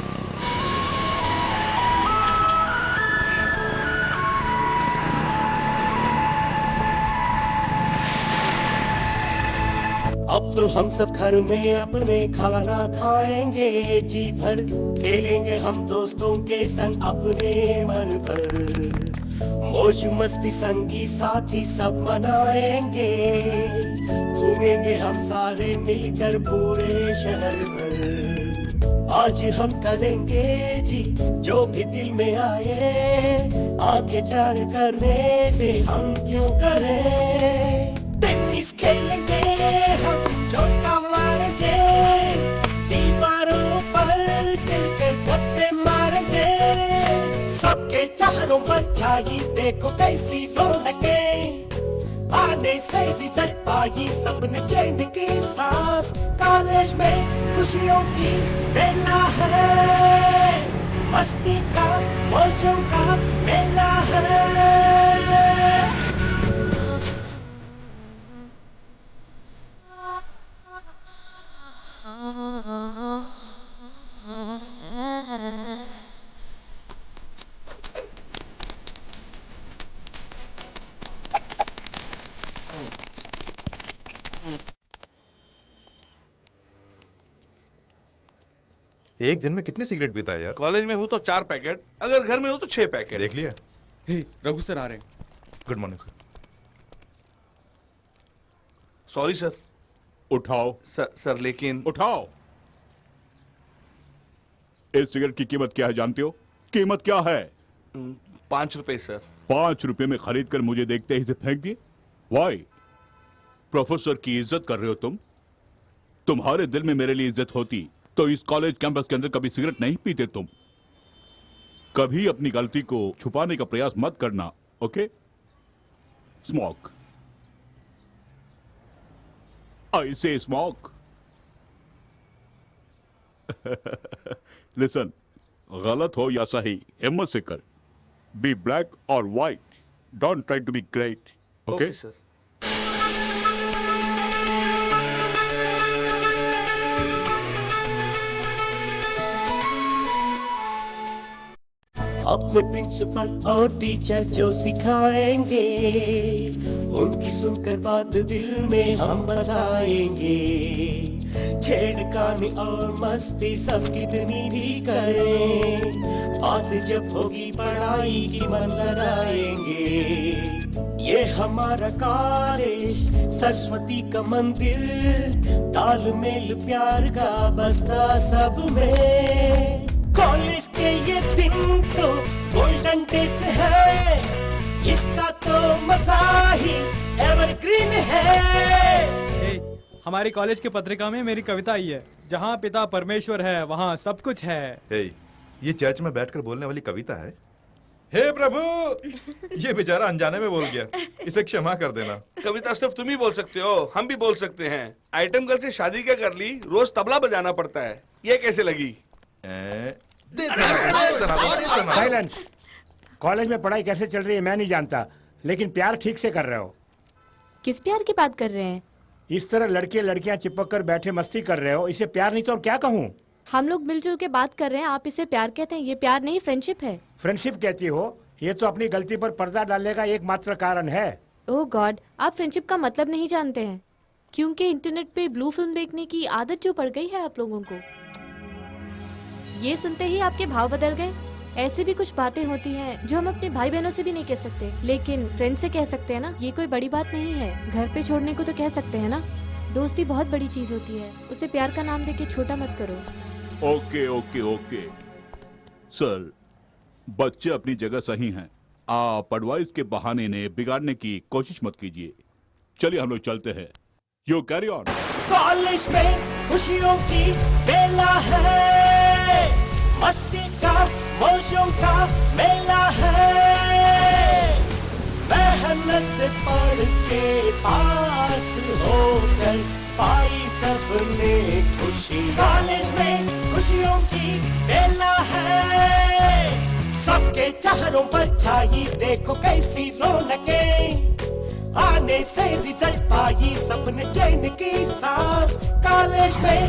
अब तो हम सब घर में अपने खाना खाएंगे, जी भर खेलेंगे हम दोस्तों के संग अपने मन पर। मौज मस्ती संगी साथी सब मनाएंगे, घूमेंगे हम सारे मिलकर पूरे शहर भर। आज हम करेंगे जी जो भी दिल में आए, आगे चार करने से हम क्यों करें। टेनिस खेलेंगे हम, चौका मारेंगे, दीवारों पर चलकर गप्पे मारेंगे। सबके चारों पर छाई देखो कैसी रौनकें, आने से भी चल पाई सबने चैन की सांस। कॉलेज में खुशियों की बेला है, मस्ती का मौजों का मेला है। एक दिन में कितने सिगरेट पीता है यार? कॉलेज में हूँ तो 4 पैकेट, अगर घर में हूँ तो 6 पैकेट। देख लिया? हे, रघु सर आ रहे हैं। Good morning sir. Sorry sir. उठाओ। सर लेकिन उठाओ। इस सिगरेट की कीमत क्या है जानते हो? कीमत क्या है? 5 रुपए सर। 5 रुपए में खरीद कर मुझे देखते ही इसे फेंक दिए? वाई? प्रोफेसर की इज्जत कर रहे हो तुम? तुम्हारे दिल में मेरे लिए इज्जत होती तो इस कॉलेज कैंपस के अंदर कभी सिगरेट नहीं पीते तुम। कभी अपनी गलती को छुपाने का प्रयास मत करना, ओके? स्मोक, आई से स्मोक। लिसन, गलत हो या सही हिम्मत से कर। बी ब्लैक और white, don't try to be great, okay sir. अपने प्रिंसिपल और टीचर जो सिखाएंगे उनकी सुनकर बात दिल में हम बसाएंगे। छेड़खानी और मस्ती सब कितनी भी करें, बात जब होगी पढ़ाई की मन लगाएंगे। ये हमारा कॉलेज सरस्वती का मंदिर, तालमेल प्यार का बसता सब में। कॉलेज के ये दिन तो गोल्डन डेज है, इसका तो मजा ही एवरग्रीन है। हमारी कॉलेज की पत्रिका में मेरी कविता आई है, जहाँ पिता परमेश्वर है वहाँ सब कुछ है। ये चर्च में बैठकर बोलने वाली कविता है। हे प्रभु, ये बेचारा अनजाने में बोल गया, इसे क्षमा कर देना। कविता सिर्फ तुम ही बोल सकते हो, हम भी बोल सकते हैं। आइटम गर्ल से शादी क्या कर ली, रोज तबला बजाना पड़ता है, ये कैसे लगी? साइलेंस। कॉलेज में पढ़ाई कैसे चल रही है मैं नहीं जानता, लेकिन प्यार ठीक से कर रहे हो। किस प्यार की बात कर रहे हैं? इस तरह लड़के लड़कियां चिपक कर बैठे मस्ती कर रहे हो, इसे प्यार नहीं तो और क्या कहूँ? हम लोग मिलजुल के बात कर रहे हैं, आप इसे प्यार कहते हैं? ये प्यार नहीं, फ्रेंडशिप है। फ्रेंडशिप कहती हो? ये तो अपनी गलती पर पर्दा डालने का एकमात्र कारण है। ओह गॉड, आप फ्रेंडशिप का मतलब नहीं जानते हैं, क्योंकि इंटरनेट पे ब्लू फिल्म देखने की आदत जो पड़ गई है आप लोगों को। ये सुनते ही आपके भाव बदल गए। ऐसी भी कुछ बातें होती हैं जो हम अपने भाई बहनों से भी नहीं कह सकते, लेकिन फ्रेंड से कह सकते हैं ना। ये कोई बड़ी बात नहीं है, घर पे छोड़ने को तो कह सकते हैं ना। दोस्ती बहुत बड़ी चीज होती है, उसे प्यार का नाम देके छोटा मत करो। ओके ओके ओके सर, बच्चे अपनी जगह सही हैं। आप एडवाइस के बहाने ने बिगाड़ने की कोशिश मत कीजिए। चलिए हम लोग चलते हैं। You carry on. कॉलेज में खुशियों की बेला है, मस्ती का मौजों का मेला है। मेहनत से पढ़ के पास होकर पाई सबने खुशी। कॉलेज में खुशियों की बेला है, सबके चेहरों पर छाई देखो कैसी रौनकें। आने से रिजल्ट पाई सबने चैन की सांस। कॉलेज में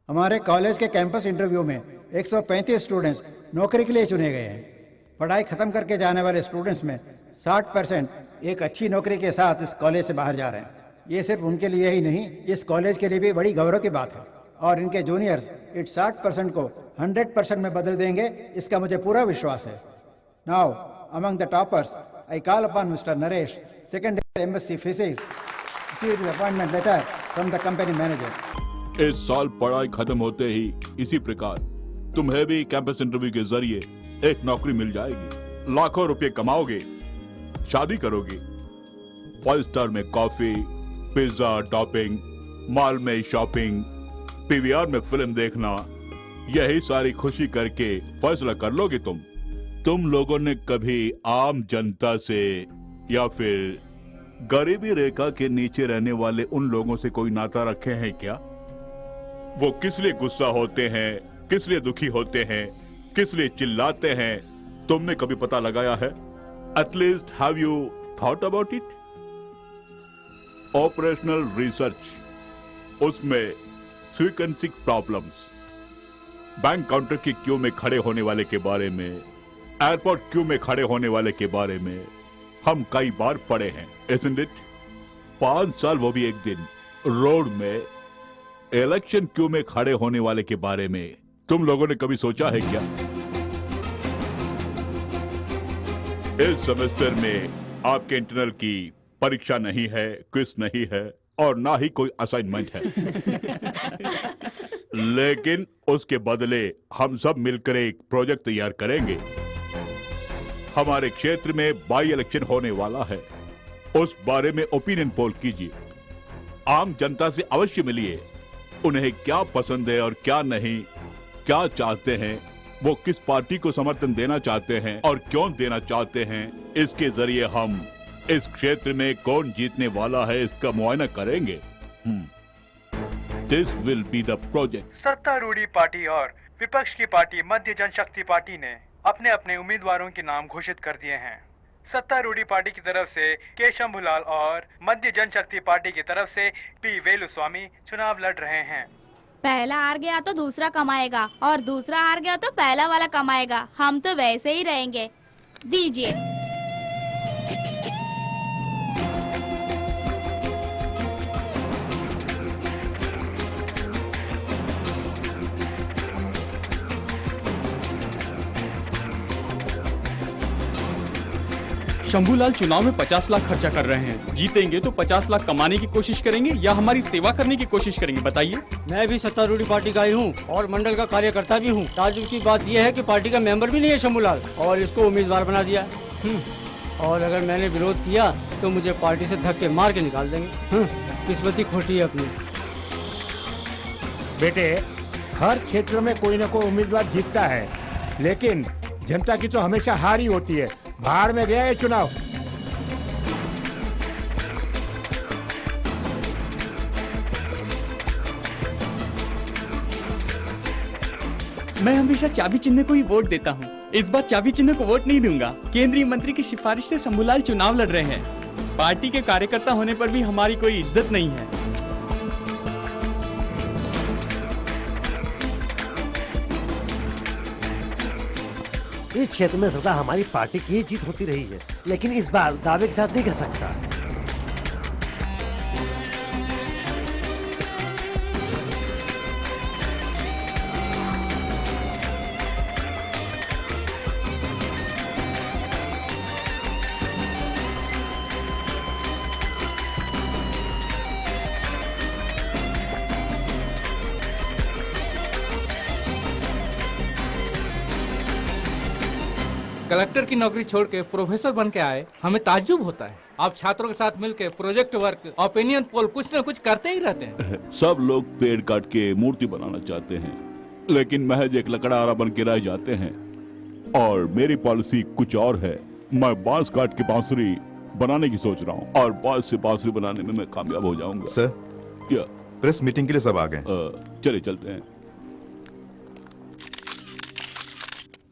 हमारे कॉलेज के कैंपस इंटरव्यू में 135 स्टूडेंट्स नौकरी के लिए चुने गए हैं। पढ़ाई खत्म करके जाने वाले स्टूडेंट्स में 60% एक अच्छी नौकरी के साथ इस कॉलेज से बाहर जा रहे हैं। ये सिर्फ उनके लिए ही नहीं, इस कॉलेज के लिए भी बड़ी गौरव की बात है। और इनके जूनियर्स इस 60% को 100% में बदल देंगे, इसका मुझे पूरा विश्वास है। Now among the toppers I call upon mister Naresh, second MSc physics, receive the appointment letter from the company manager. इस साल पढ़ाई खत्म होते ही इसी प्रकार तुम्हें भी कैंपस इंटरव्यू के जरिए एक नौकरी मिल जाएगी। लाखों रुपए कमाओगे, शादी करोगे, 5 स्टार में कॉफी, पिज्जा टॉपिंग, मॉल में शॉपिंग, पीवीआर में फिल्म देखना, यही सारी खुशी करके फैसला कर लोगे तुम लोगों ने कभी आम जनता से या फिर गरीबी रेखा के नीचे रहने वाले उन लोगों से कोई नाता रखे हैं क्या? वो किस लिए गुस्सा होते हैं, किस लिए दुखी होते हैं, किस लिए चिल्लाते हैं, तुमने कभी पता लगाया है? At least have you thought about it? Operational research, उसमें सीक्वेंसिंग प्रॉब्लम्स, बैंक काउंटर की क्यू में खड़े होने वाले के बारे में, एयरपोर्ट क्यू में खड़े होने वाले के बारे में हम कई बार पढ़े हैं, isn't it? 5 साल वो भी एक दिन रोड में इलेक्शन क्यू में खड़े होने वाले के बारे में तुम लोगों ने कभी सोचा है क्या? इस सेमेस्टर में आपके इंटरनल की परीक्षा नहीं है, क्विज नहीं है और ना ही कोई असाइनमेंट है। लेकिन उसके बदले हम सब मिलकर एक प्रोजेक्ट तैयार करेंगे। हमारे क्षेत्र में बाई इलेक्शन होने वाला है, उस बारे में ओपिनियन पोल कीजिए। आम जनता से अवश्य मिलिए, उन्हें क्या पसंद है और क्या नहीं, क्या चाहते हैं वो किस पार्टी को समर्थन देना चाहते हैं और क्यों देना चाहते हैं, इसके जरिए हम इस क्षेत्र में कौन जीतने वाला है इसका मुआयना करेंगे। This will be the project. सत्तारूढ़ी पार्टी और विपक्ष की पार्टी मध्य जनशक्ति पार्टी ने अपने अपने उम्मीदवारों के नाम घोषित कर दिए हैं। सत्तारूढ़ी पार्टी की तरफ से के शंभूलाल और मध्य जनशक्ति पार्टी की तरफ से पी वेलुस्वामी चुनाव लड़ रहे हैं। पहला हार गया तो दूसरा कमाएगा और दूसरा हार गया तो पहला वाला कमाएगा। हम तो वैसे ही रहेंगे। दीजिए। शंभूलाल चुनाव में 50 लाख खर्चा कर रहे हैं। जीतेंगे तो 50 लाख कमाने की कोशिश करेंगे या हमारी सेवा करने की कोशिश करेंगे, बताइए। मैं भी सत्तारूढ़ी पार्टी का ही हूँ और मंडल का कार्यकर्ता भी हूँ। ताजुब की बात यह है कि पार्टी का मेंबर भी नहीं है शंभूलाल और इसको उम्मीदवार बना दिया। और अगर मैंने विरोध किया तो मुझे पार्टी से धक्के मार के निकाल देंगे। किस्मत ही खोटी है अपनी। बेटे, हर क्षेत्र में कोई न कोई उम्मीदवार जीतता है, लेकिन जनता की तो हमेशा हार ही होती है। भाड़ में गया ये चुनाव। मैं हमेशा चाबी चिन्ह को ही वोट देता हूँ। इस बार चाबी चिन्ह को वोट नहीं दूंगा। केंद्रीय मंत्री की सिफारिश से शंभूलाल चुनाव लड़ रहे हैं। पार्टी के कार्यकर्ता होने पर भी हमारी कोई इज्जत नहीं है। इस क्षेत्र में सदा हमारी पार्टी की जीत होती रही है, लेकिन इस बार दावे के साथ नहीं कह सकता। कलेक्टर की नौकरी छोड़ के प्रोफेसर बन के आए, हमें ताज्जुब होता है। आप छात्रों के साथ मिलकर प्रोजेक्ट वर्क, ओपिनियन पोल कुछ न कुछ करते ही रहते हैं। सब लोग पेड़ काट के मूर्ति बनाना चाहते हैं, लेकिन महज एक लकड़हारा बन के रह जाते हैं। और मेरी पॉलिसी कुछ और है। मैं बांस काट के बांसुरी बनाने की सोच रहा हूँ और बांस से बांसुरी बनाने में मैं कामयाब हो जाऊंगा। सर, क्या प्रेस मीटिंग के लिए सब आ गए? चलिए चलते हैं।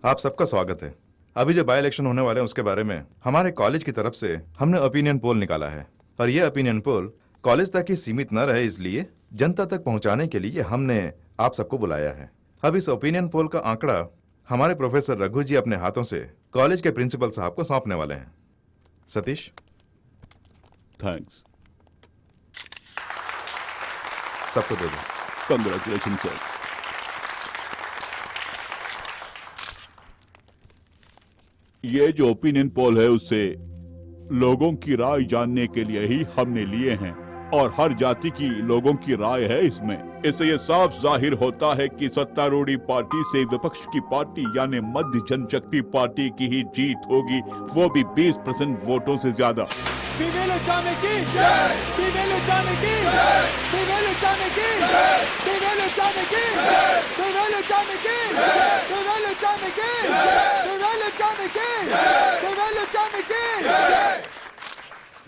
आप सबका स्वागत है। अभी जो बाय इलेक्शन होने वाले हैं उसके बारे में हमारे कॉलेज की तरफ से हमने ओपिनियन पोल निकाला है और ये ओपिनियन पोल कॉलेज तक ही सीमित न रहे, इसलिए जनता तक पहुंचाने के लिए हमने आप सबको बुलाया है। अब इस ओपिनियन पोल का आंकड़ा हमारे प्रोफेसर रघु जी अपने हाथों से कॉलेज के प्रिंसिपल साहब को सौंपने वाले हैं। सतीश, थैंक्स। सबको दे दो। Congratulation sir. ये जो ओपिनियन पोल है उससे लोगों की राय जानने के लिए ही हमने लिए हैं और हर जाति की लोगों की राय है इसमें। इससे ये साफ जाहिर होता है कि सत्तारूढ़ी पार्टी से विपक्ष की पार्टी यानी मध्य जनशक्ति पार्टी की ही जीत होगी, वो भी 20% वोटों से ज्यादा।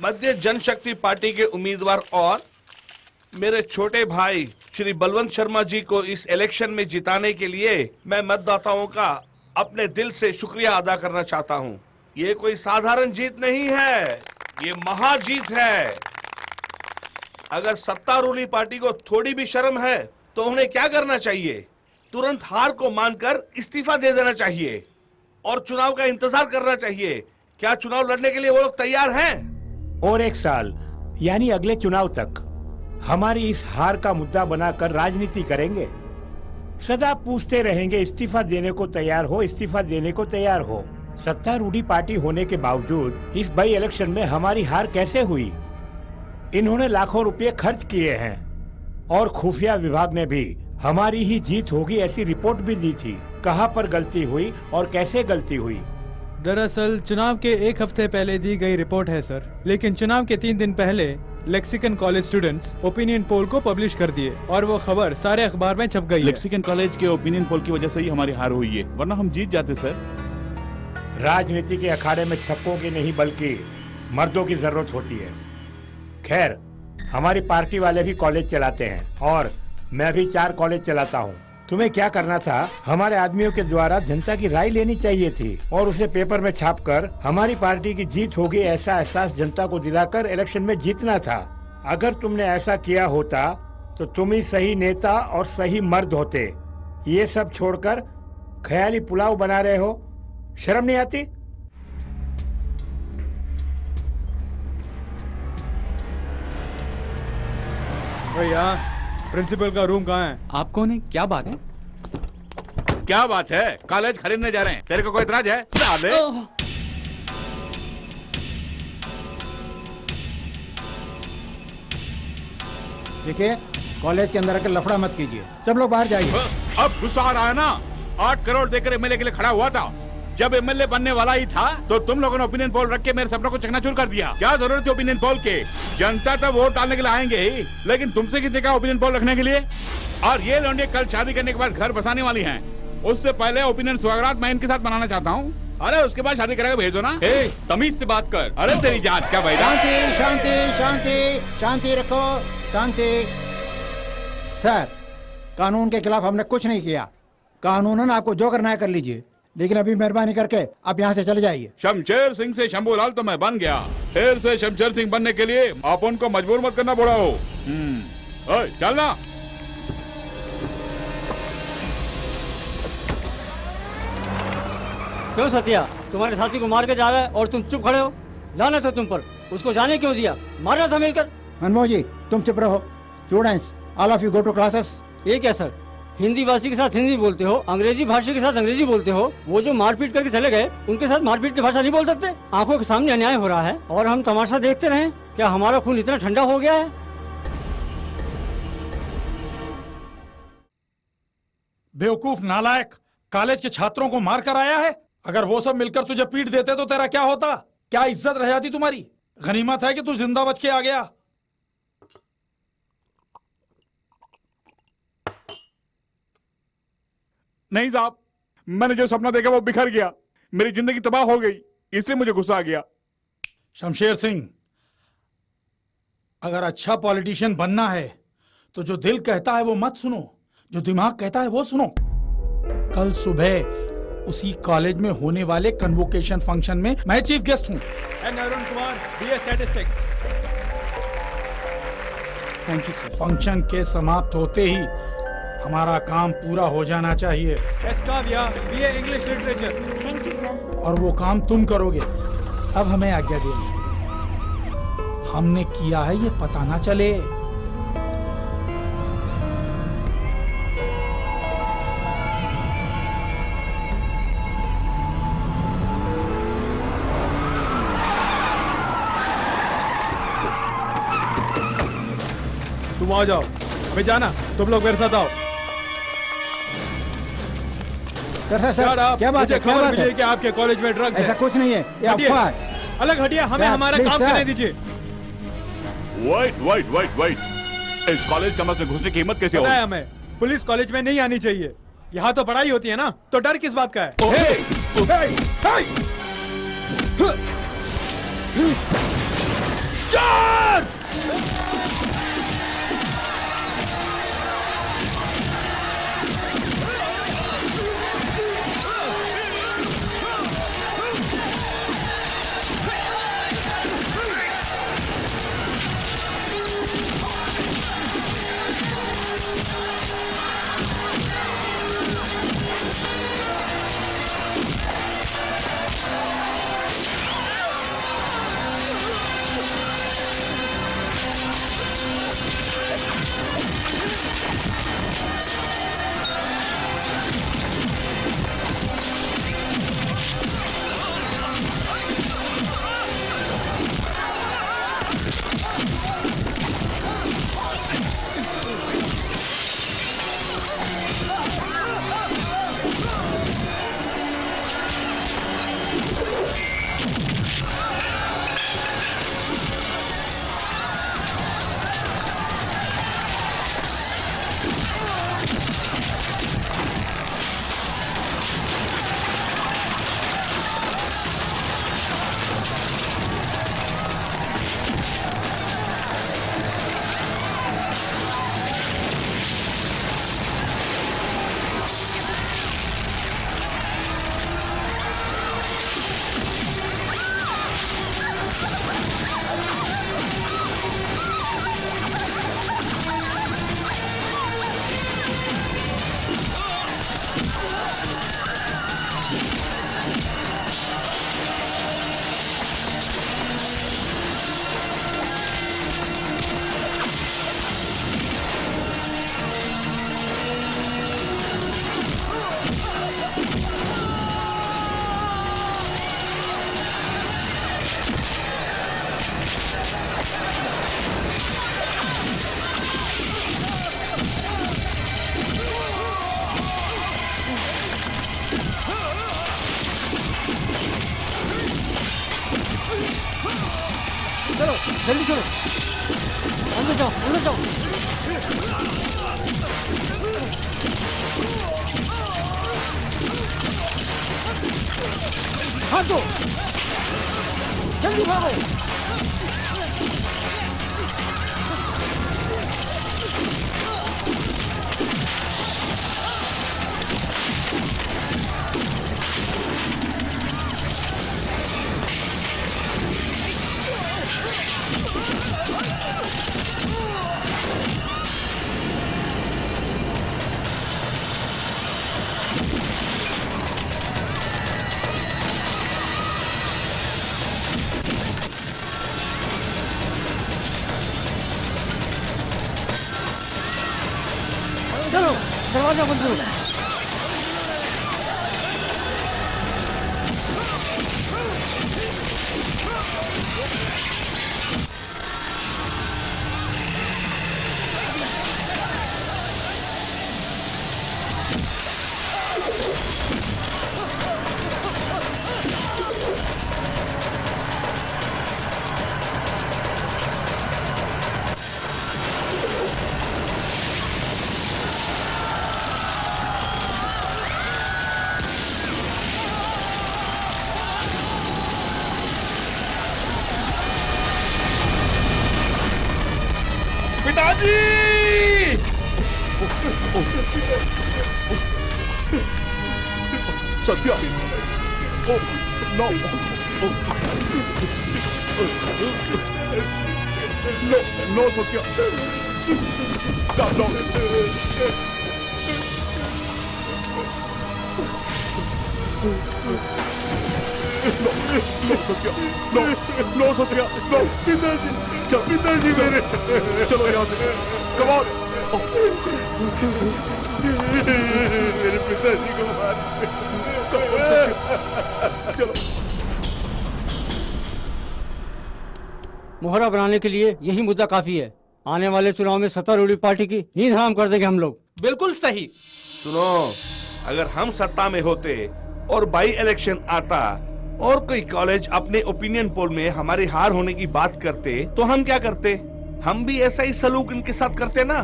मध्य जनशक्ति पार्टी के उम्मीदवार और मेरे छोटे भाई श्री बलवंत शर्मा जी को इस इलेक्शन में जिताने के लिए मैं मतदाताओं का अपने दिल से शुक्रिया अदा करना चाहता हूं। ये कोई साधारण जीत नहीं है, ये महाजीत है। अगर सत्तारूढ़ी पार्टी को थोड़ी भी शर्म है तो उन्हें क्या करना चाहिए? तुरंत हार को मानकर इस्तीफा दे देना चाहिए और चुनाव का इंतजार करना चाहिए। क्या चुनाव लड़ने के लिए वो लोग तैयार हैं? और एक साल यानी अगले चुनाव तक हमारी इस हार का मुद्दा बनाकर राजनीति करेंगे। सदा पूछते रहेंगे इस्तीफा देने को तैयार हो, इस्तीफा देने को तैयार हो। सत्तारूढ़ी पार्टी होने के बावजूद इस बाई इलेक्शन में हमारी हार कैसे हुई? इन्होंने लाखों रुपए खर्च किए हैं और खुफिया विभाग ने भी हमारी ही जीत होगी ऐसी रिपोर्ट भी दी थी। कहां पर गलती हुई और कैसे गलती हुई दरअसल चुनाव के एक हफ्ते पहले दी गई रिपोर्ट है सर, लेकिन चुनाव के 3 दिन पहले lexicon college students opinion poll को पब्लिश कर दिए और वो खबर सारे अखबार में छप गई है। लेक्सिकन कॉलेज के ओपिनियन पोल की वजह से ही हमारी हार हुई है, वरना हम जीत जाते सर। राजनीति के अखाड़े में छक्कों की नहीं बल्कि मर्दों की जरूरत होती है। खैर, हमारी पार्टी वाले भी कॉलेज चलाते हैं और मैं भी 4 कॉलेज चलाता हूँ। तुम्हें क्या करना था, हमारे आदमियों के द्वारा जनता की राय लेनी चाहिए थी और उसे पेपर में छापकर हमारी पार्टी की जीत होगी ऐसा एहसास जनता को दिलाकर इलेक्शन में जीतना था। अगर तुमने ऐसा किया होता तो तुम ही सही नेता और सही मर्द होते। ये सब छोड़कर ख्याली पुलाव बना रहे हो, शर्म नहीं आती? भैया, प्रिंसिपल का रूम कहाँ है? आप कौन है? क्या बात है? क्या बात है? कॉलेज खरीदने जा रहे हैं, तेरे को कोई इतराज है? साले! देखिए, कॉलेज के अंदर आकर लफड़ा मत कीजिए, सब लोग बाहर जाइए। अब गुस्सा आ रहा है ना? 8 करोड़ देकर एमएलए के लिए खड़ा हुआ था। जब एमएलए बनने वाला ही था तो तुम लोगों ने ओपिनियन पोल रख के मेरे सपनों को चकनाचूर कर दिया। क्या जरूरत है ओपिनियन पोल के? जनता तो वोट डालने के लिए आएंगे ही, लेकिन तुमसे कितने का ओपिनियन पोल रखने के लिए? और ये लौंडे कल शादी करने के बाद घर बसाने वाली हैं। उससे पहले ओपिनियन स्वागत मैं इनके साथ मनाना चाहता हूँ। अरे उसके बाद शादी करेगा, भेजो ना। तमीज से बात कर। अरे तेरी जांच क्या भाई? शांति शांति शांति शांति रखो, शांति। सर, कानून के खिलाफ हमने कुछ नहीं किया। कानूनन आपको जो करना है कर लीजिए, लेकिन अभी मेहरबानी करके आप यहाँ से चले जाइए। शमशेर सिंह से शंभूलाल तो मैं बन गया, फिर से शमशेर सिंह बनने के लिए आप उनको मजबूर मत करना पड़ा हो। चलना। क्यों सत्या, तुम्हारे साथी को मार के जा रहा है और तुम चुप खड़े हो? लानत है तुम पर, उसको जाने क्यों दिया? मारना था मिलकर। मनमोहन जी, तुम चुप रहो। Students, all of you go to classes. ये क्या सर, हिंदी भाषी के साथ हिंदी बोलते हो, अंग्रेजी भाषी के साथ अंग्रेजी बोलते हो। वो जो मारपीट करके चले गए, उनके साथ मारपीट की भाषा नहीं बोल सकते? आंखों के सामने अन्याय हो रहा है और हम तमाशा देखते रहे? क्या हमारा खून इतना ठंडा हो गया है? बेवकूफ नालायक, कॉलेज के छात्रों को मार कर आया है। अगर वो सब मिलकर तुझे पीट देते तो तेरा क्या होता? क्या इज्जत रह जाती तुम्हारी? गनीमत है कि तू जिंदा बच के आ गया। नहीं साहब, मैंने जो सपना देखा वो बिखर गया, मेरी जिंदगी तबाह हो गई, इसलिए मुझे गुस्सा आ गया। शमशेर सिंह, अगर अच्छा पॉलिटिशियन बनना है तो जो दिल कहता है वो मत सुनो, जो दिमाग कहता है वो सुनो। कल सुबह उसी कॉलेज में होने वाले कन्वोकेशन फंक्शन में मैं चीफ गेस्ट हूँ। Arun Kumar, BA statistics. Thank you sir. Function के समाप्त होते ही हमारा काम पूरा हो जाना चाहिए। एस्काविया, BA English literature. Thank you sir. और वो काम तुम करोगे। अब हमें आज्ञा दे, हमने किया है ये पता ना चले। तुम आ जाओ, मैं जाना, तुम लोग मेरे साथ आओ। सर, क्या बात है? क्या बात है? कि आपके कॉलेज में ड्रग्स है? ऐसा कुछ नहीं है, ये अफवाह है। अलग हटिए, हमें हमारा काम करने दीजिए। वेट, इस कॉलेज का मतलब घुसने की हिम्मत कैसे हो? पता है हमें, पुलिस कॉलेज में नहीं आनी चाहिए। यहाँ तो पढ़ाई होती है ना, तो डर किस बात का है? चलो जल्दी चलो, अंदर जाओ अंदर जाओ। हाथ दो, जल्दी भागो। चलो दरवाजा बंद करो। पिताजी! Satya! No! No Satya! No! No Satya! No Satya! No! पिताजी! चल पिताजी मेरे! चलो यहाँ से! Come on! मेरे पिताजी को मार! चलो! मोहरा बनाने के लिए यही मुद्दा काफी है। आने वाले चुनाव में सत्तारूढ़ पार्टी की नींद हराम कर देंगे हम लोग। बिल्कुल सही। सुनो, अगर हम सत्ता में होते और बाई इलेक्शन आता और कोई कॉलेज अपने ओपिनियन पोल में हमारी हार होने की बात करते तो हम क्या करते? हम भी ऐसा ही सलूक इनके साथ करते ना।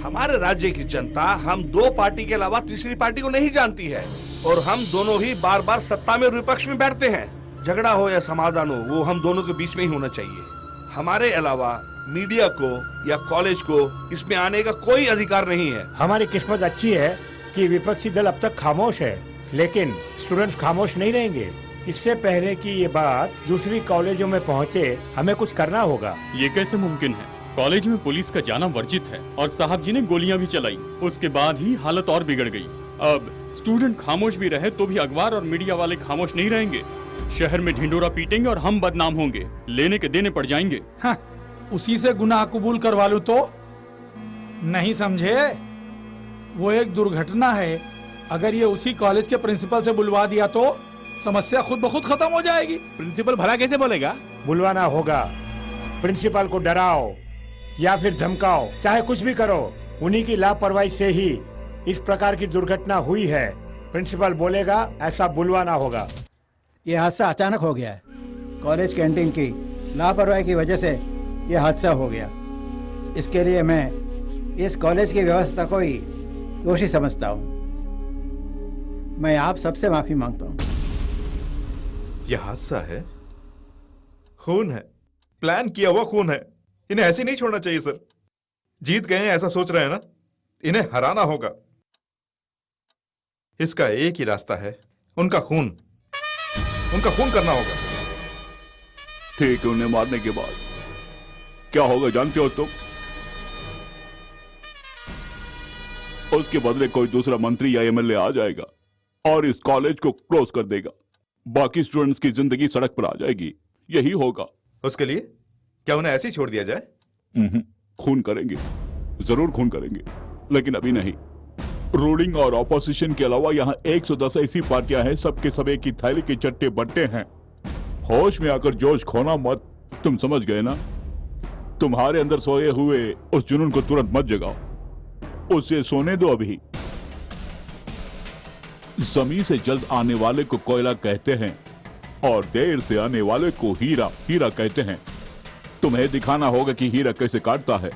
हमारे राज्य की जनता हम दो पार्टी के अलावा तीसरी पार्टी को नहीं जानती है और हम दोनों ही बार बार सत्ता में और विपक्ष में बैठते हैं। झगड़ा हो या समाधान हो, वो हम दोनों के बीच में ही होना चाहिए। हमारे अलावा मीडिया को या कॉलेज को इसमें आने का कोई अधिकार नहीं है। हमारी किस्मत अच्छी है कि विपक्षी दल अब तक खामोश है, लेकिन स्टूडेंट्स खामोश नहीं रहेंगे। इससे पहले कि ये बात दूसरी कॉलेजों में पहुंचे, हमें कुछ करना होगा। ये कैसे मुमकिन है? कॉलेज में पुलिस का जाना वर्जित है और साहब जी ने गोलियां भी चलाई। उसके बाद ही हालत और बिगड़ गई। अब स्टूडेंट खामोश भी रहे तो भी अखबार और मीडिया वाले खामोश नहीं रहेंगे। शहर में ढिंडोरा पीटेंगे और हम बदनाम होंगे, लेने के देने पड़ जाएंगे। हाँ, उसी से गुनाह कबूल करवा लूं तो नहीं समझे? वो एक दुर्घटना है। अगर ये उसी कॉलेज के प्रिंसिपल से बुलवा दिया तो समस्या खुद ब खुद खत्म हो जाएगी। प्रिंसिपल भला कैसे बोलेगा? बुलवाना होगा। प्रिंसिपल को डराओ या फिर धमकाओ, चाहे कुछ भी करो। उन्हीं की लापरवाही से ही इस प्रकार की दुर्घटना हुई है। प्रिंसिपल बोलेगा, ऐसा बुलवाना होगा। ये हादसा अचानक हो गया है। कॉलेज कैंटीन की लापरवाही की वजह से ये हादसा हो गया। इसके लिए मैं इस कॉलेज की व्यवस्था को ही दोषी समझता हूँ। मैं आप सबसे माफी मांगता हूँ। यह हादसा है, खून है, प्लान किया हुआ खून है। इन्हें ऐसे नहीं छोड़ना चाहिए सर। जीत गए हैं ऐसा सोच रहे हैं ना, इन्हें हराना होगा। इसका एक ही रास्ता है, उनका खून करना होगा। ठीक है, उन्हें मारने के बाद क्या होगा जानते हो तुम? उसके बदले कोई दूसरा मंत्री या एमएलए आ जाएगा और इस कॉलेज को क्लोज कर देगा। बाकी स्टूडेंट्स की जिंदगी सड़क पर आ जाएगी। यही होगा। उसके लिए क्या उन्हें ऐसे ही छोड़ दिया जाए? खून करेंगे, जरूर खून करेंगे, लेकिन अभी नहीं। रूलिंग और ऑपोजिशन के अलावा यहाँ 110 ऐसी पार्टियां हैं, सबके सब एक ही थैली के चट्टे बट्टे हैं। होश में आकर जोश खोना मत। तुम समझ गए ना? तुम्हारे अंदर सोए हुए उस जुनून को तुरंत मत जगाओ, उसे सोने दो अभी। जमीन से जल्द आने वाले को कोयला कहते हैं और देर से आने वाले को हीरा हीरा कहते हैं। तुम्हें दिखाना होगा कि हीरा कैसे काटता है।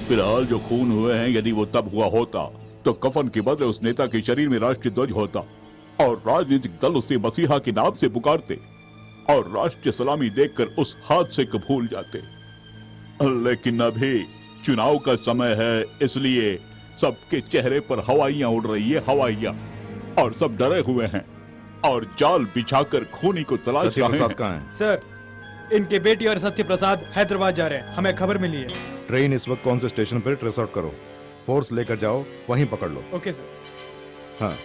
फिलहाल जो खून हुए हैं, यदि वो तब हुआ होता तो कफन के बदले उस नेता के शरीर में राष्ट्रीय ध्वज होता और राजनीतिक दल उसे मसीहा के नाम से पुकारते और राष्ट्रीय सलामी देकर उस हादसे को भूल जाते। लेकिन अभी चुनाव का समय है, इसलिए सबके चेहरे पर हवाइयां उड़ रही है, हवाइयां, और सब डरे हुए हैं और जाल बिछाकर खूनी को तलाश रहे हैं। सर, इनके बेटी और सत्य प्रसाद हैदराबाद जा रहे हैं, हमें खबर मिली है। ट्रेन इस वक्त कौन से स्टेशन पर ट्रेस आउट करो, फोर्स लेकर जाओ, वहीं पकड़ लो। Okay sir. हाँ।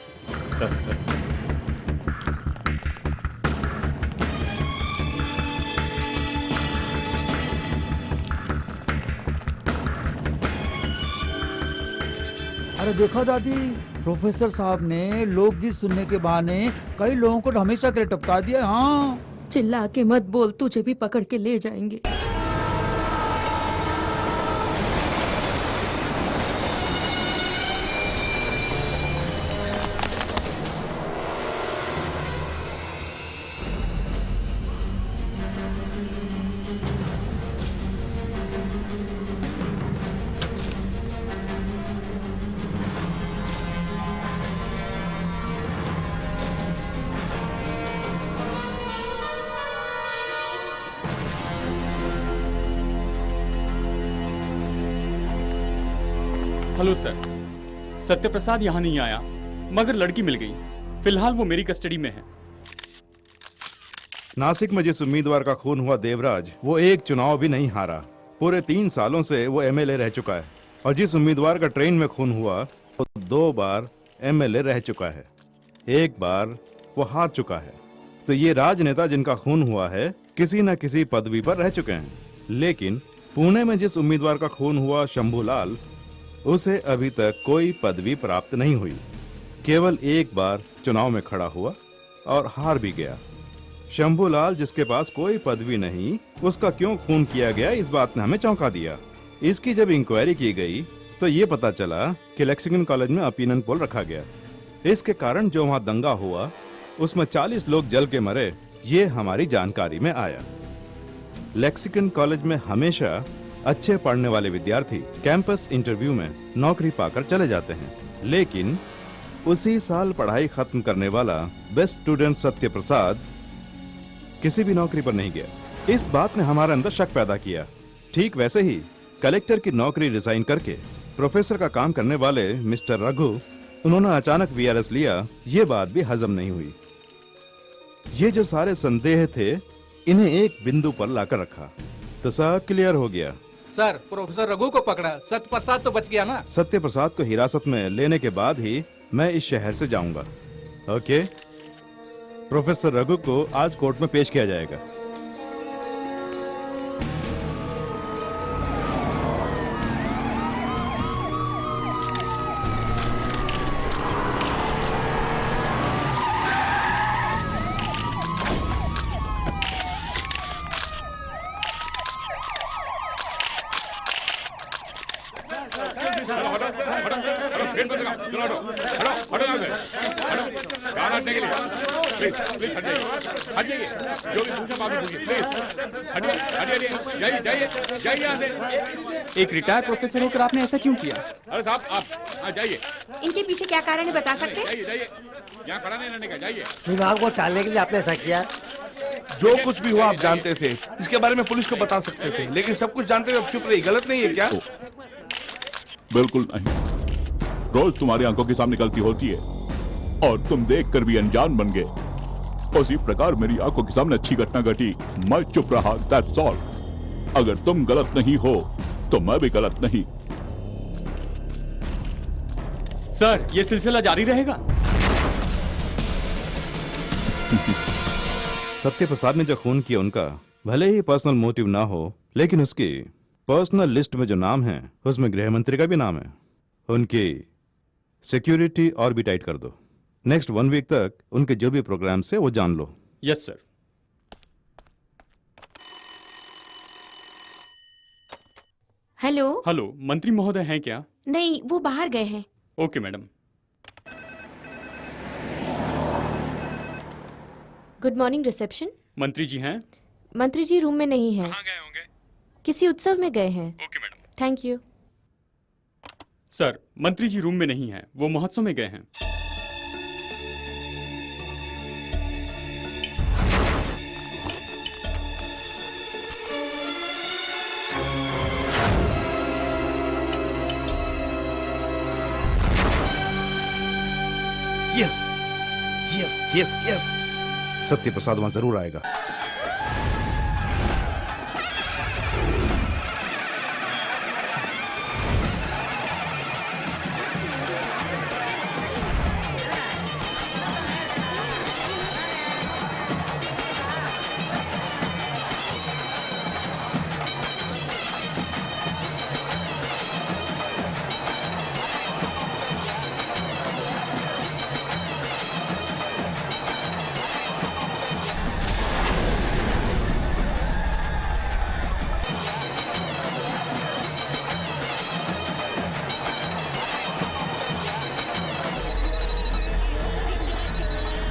अरे देखो दादी, प्रोफेसर साहब ने लोकगीत सुनने के बहाने कई लोगों को हमेशा के लिए टपका दिया। हाँ, चिल्ला के मत बोल, तुझे भी पकड़ के ले जाएंगे। हेलो सर, सत्य प्रसाद यहाँ नहीं आया, मगर लड़की मिल गई। फिलहाल वो मेरी कस्टडी में है। नासिक में जिस उम्मीदवार का खून हुआ देवराज, वो एक चुनाव भी नहीं हारा। पूरे 3 सालों से वो एमएलए रह चुका है। और जिस उम्मीदवार का ट्रेन में खून हुआ, वो 2 बार एमएलए रह चुका है, 1 बार वो हार चुका है। तो ये राजनेता जिनका खून हुआ है, किसी न किसी पदवी पर रह चुके हैं। लेकिन पुणे में जिस उम्मीदवार का खून हुआ, शंभूलाल, उसे अभी तक कोई पदवी प्राप्त नहीं हुई। केवल 1 बार चुनाव में खड़ा हुआ और हार भी गया। शंभूलाल, जिसके पास कोई पदवी नहीं, उसका क्यों खून किया गया, इस बात ने हमें चौंका दिया। इसकी जब इंक्वायरी की गई तो ये पता चला कि लेक्सिंगटन कॉलेज में ओपिनियन पोल रखा गया। इसके कारण जो वहां दंगा हुआ, उसमें 40 लोग जल के मरे, ये हमारी जानकारी में आया। लेक्सिंगटन कॉलेज में हमेशा अच्छे पढ़ने वाले विद्यार्थी कैंपस इंटरव्यू में नौकरी पाकर चले जाते हैं, लेकिन उसी साल पढ़ाई खत्म करने वाला बेस्ट स्टूडेंट सत्य प्रसाद किसी भी नौकरी पर नहीं गया। इस बात ने हमारे अंदर शक पैदा किया। ठीक वैसे ही कलेक्टर की नौकरी रिजाइन करके प्रोफेसर का काम करने वाले मिस्टर रघु, उन्होंने अचानक वीआरएस लिया। ये बात भी हजम नहीं हुई। ये जो सारे संदेह थे, इन्हें एक बिंदु पर लाकर रखा तो सब क्लियर हो गया। सर, प्रोफेसर रघु को पकड़ा, सत्य प्रसाद तो बच गया ना। सत्य प्रसाद को हिरासत में लेने के बाद ही मैं इस शहर से जाऊंगा। ओके, प्रोफेसर रघु को आज कोर्ट में पेश किया जाएगा। एक रिटायर्ड प्रोफेसर होकर आपने ऐसा क्यों किया? अरे साहब, आप जाइए। इनके पीछे क्या कारण है, बता सकते हैं? जाइए जाइए, यहाँ खड़ा नहीं रहने का, जाइए। चुनाव को टालने के लिए आपने ऐसा किया? जो कुछ भी हुआ आप जानते थे, इसके बारे में पुलिस को बता सकते थे, लेकिन सब कुछ जानते हुए अब चुप रही। गलत नहीं है क्या? बिल्कुल नहीं। रोज तुम्हारी आंखों के सामने गलती होती है और तुम देखकर भी अनजान बन गए। उसी प्रकार मेरी आंखों के सामने अच्छी घटना घटी, मैं चुप रहा, दैट्स ऑल। अगर तुम गलत नहीं हो तो मैं भी गलत नहीं। सर, ये सिलसिला जारी रहेगा। सत्य प्रसाद ने जो खून किया, उनका भले ही पर्सनल मोटिव ना हो, लेकिन उसकी पर्सनल लिस्ट में जो नाम है, उसमें गृह मंत्री का भी नाम है। उनकी सिक्योरिटी और भी टाइट कर दो। नेक्स्ट 1 वीक तक उनके जो भी प्रोग्राम से वो जान लो। Yes sir. हेलो। हेलो, मंत्री महोदय हैं क्या? नहीं, वो बाहर गए हैं। Okay madam. Good morning reception. मंत्री जी हैं? मंत्री जी रूम में नहीं हैं। कहाँ गए होंगे? किसी उत्सव में गए हैं। Okay madam. Thank you. Sir, मंत्री जी रूम में नहीं हैं, वो महोत्सव में गए हैं। यस यस यस यस, सत्य प्रसाद वहां जरूर आएगा।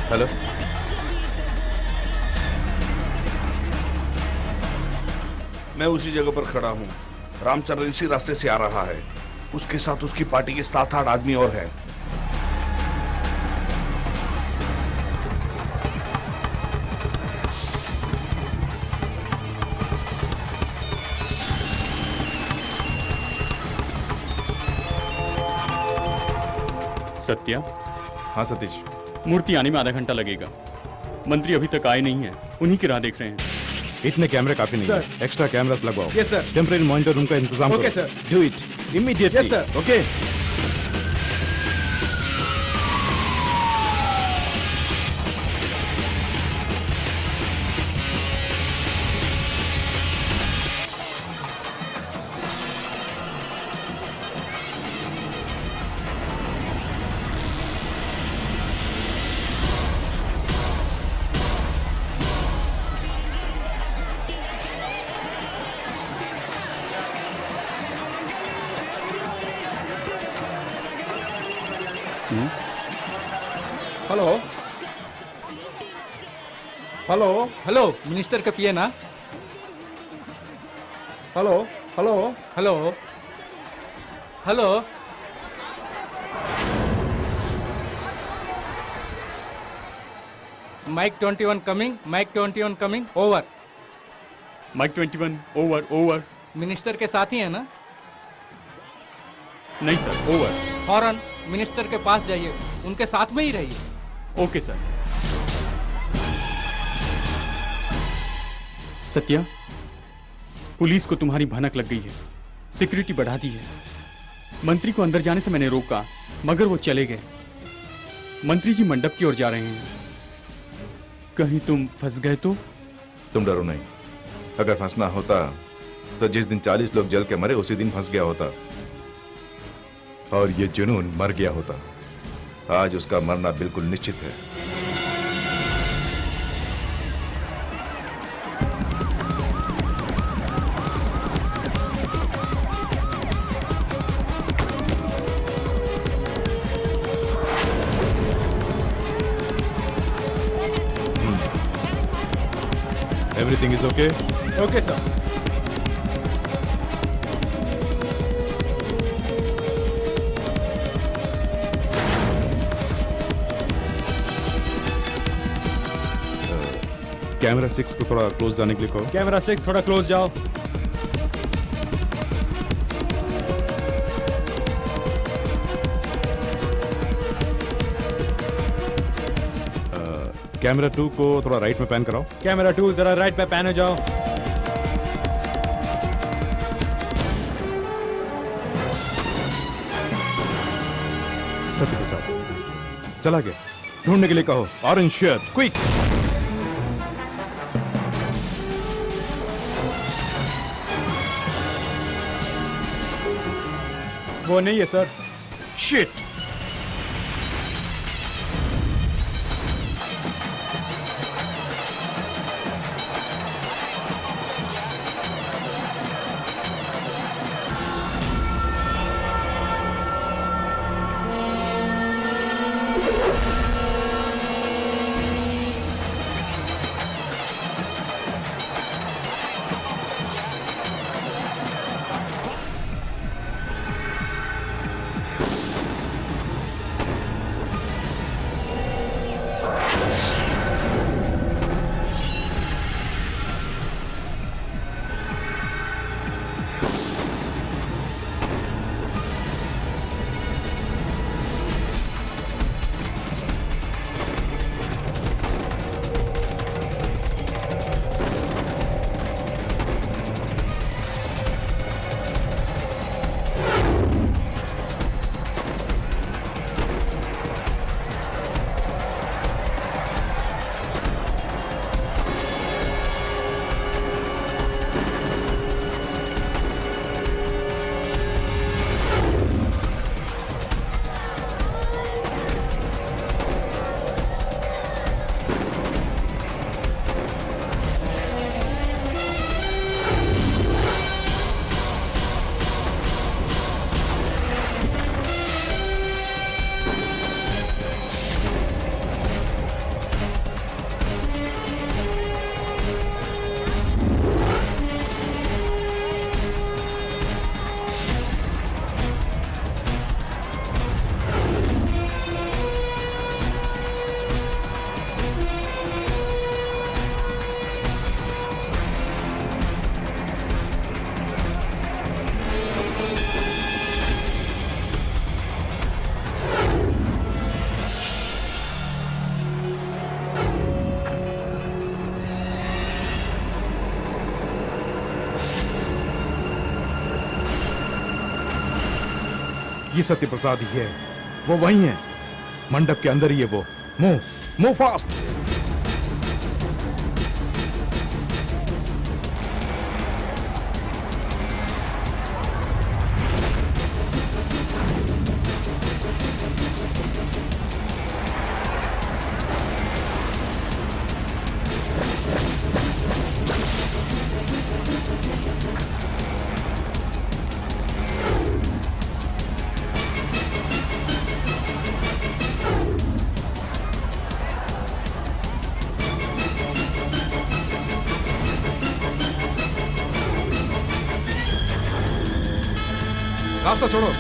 हेलो, मैं उसी जगह पर खड़ा हूँ। रामचंद्र इसी रास्ते से आ रहा है। उसके साथ उसकी पार्टी के 7-8 आदमी और हैं। सत्या? हाँ सतीश। मूर्ति आने में आधा घंटा लगेगा। मंत्री अभी तक आए नहीं हैं, उन्हीं की राह देख रहे हैं। इतने कैमरे काफी नहीं सर। है, एक्स्ट्रा कैमरास लगवाओ। Yes sir. Temporary monitor room का इंतजाम ओके करो। Sir. Do it immediately. Yes sir. Okay. Hello hello hello, minister का पिए ना? Hello hello hello hello. Mike 21 coming, mike 21 coming, over. Mike 21 over over. Minister के साथ ही है ना? नहीं सर, ओवर। फौरन मिनिस्टर के पास जाइए, उनके साथ में ही रहिए। Okay sir. सत्या, पुलिस को तुम्हारी भनक लग गई है, सिक्योरिटी बढ़ा दी है। मंत्री को अंदर जाने से मैंने रोका, मगर वो चले गए। मंत्री जी मंडप की ओर जा रहे हैं। कहीं तुम फंस गए तो? तुम डरो नहीं। अगर फंसना होता तो जिस दिन 40 लोग जल के मरे उसी दिन फंस गया होता, और ये जुनून मर गया होता। आज उसका मरना बिल्कुल निश्चित है। Everything is okay? Okay sir. Camera 6 को थोड़ा क्लोज जाने के लिए कहो। कैमरा 6 थोड़ा क्लोज जाओ। कैमरा 2 को थोड़ा राइट में पैन कराओ। कैमरा 2 जरा राइट पे पैन हो जाओ। सत्य प्रसाद चला गया, ढूंढने के लिए कहो। Orange shirt, quick. वो नहीं है सर। शिट। ये सत्य प्रसाद ही है, वो वही है, मंडप के अंदर ही है वो। Move fast. रास्ता छोड़ो।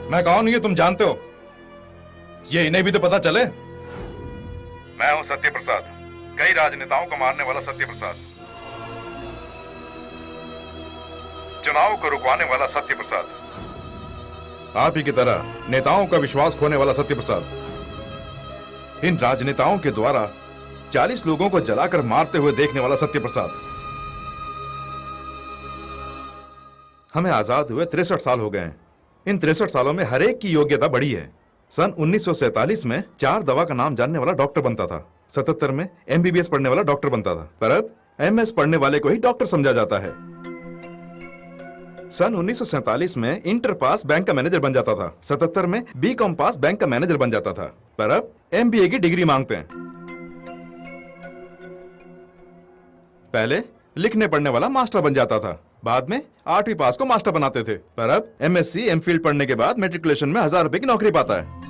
मैं कौन हूं ये तुम जानते हो? ये इन्हें भी तो पता चले। मैं हूं सत्य प्रसाद, कई राजनेताओं को मारने वाला सत्य प्रसाद, चुनाव को रुकवाने वाला सत्य प्रसाद, आप ही की तरह नेताओं का विश्वास खोने वाला सत्य प्रसाद, इन राजनेताओं के द्वारा 40 लोगों को जलाकर मारते हुए देखने वाला सत्य प्रसाद। हमें आजाद हुए 63 साल हो गए हैं। इन 63 सालों में हर एक की योग्यता बढ़ी है। सन 1947 में 4 दवा का नाम जानने वाला डॉक्टर बनता था, 77 में MBBS पढ़ने वाला डॉक्टर बनता था, पर अब MS पढ़ने वाले को ही डॉक्टर समझा जाता है। सन 1947 में इंटर पास बैंक का मैनेजर बन जाता था, 77 में BCom पास बैंक का मैनेजर बन जाता था, पर अब MBA की डिग्री मांगते हैं। पहले लिखने पढ़ने वाला मास्टर बन जाता था, बाद में 8वीं पास को मास्टर बनाते थे, पर अब MSc MPhil पढ़ने के बाद मैट्रिकुलेशन में 1000 रुपए की नौकरी पाता है।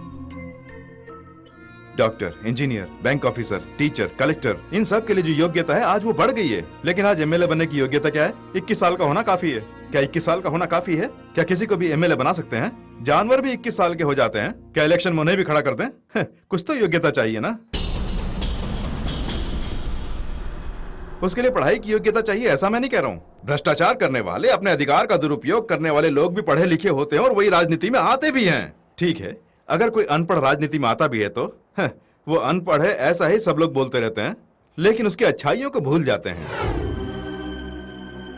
Doctor, engineer, bank officer, teacher, collector, इन सब के लिए जो योग्यता है आज वो बढ़ गई है। लेकिन आज MLA बनने की योग्यता क्या है? 21 साल का होना काफी है। क्या 21 साल का होना काफी है? क्या किसी को भी MLA बना सकते हैं? जानवर भी 21 साल के हो जाते हैं। क्या इलेक्शन में उन्हें भी खड़ा कर दें? कुछ तो योग्यता चाहिए ना। उसके लिए पढ़ाई की योग्यता चाहिए, ऐसा मैं नहीं कह रहा हूँ। भ्रष्टाचार करने वाले, अपने अधिकार का दुरुपयोग करने वाले लोग भी पढ़े लिखे होते हैं और वही राजनीति में आते भी हैं। ठीक है, अगर कोई अनपढ़ राजनीति में आता भी है तो वो अनपढ़ है ऐसा ही सब लोग बोलते रहते हैं, लेकिन उसकी अच्छाइयों को भूल जाते हैं।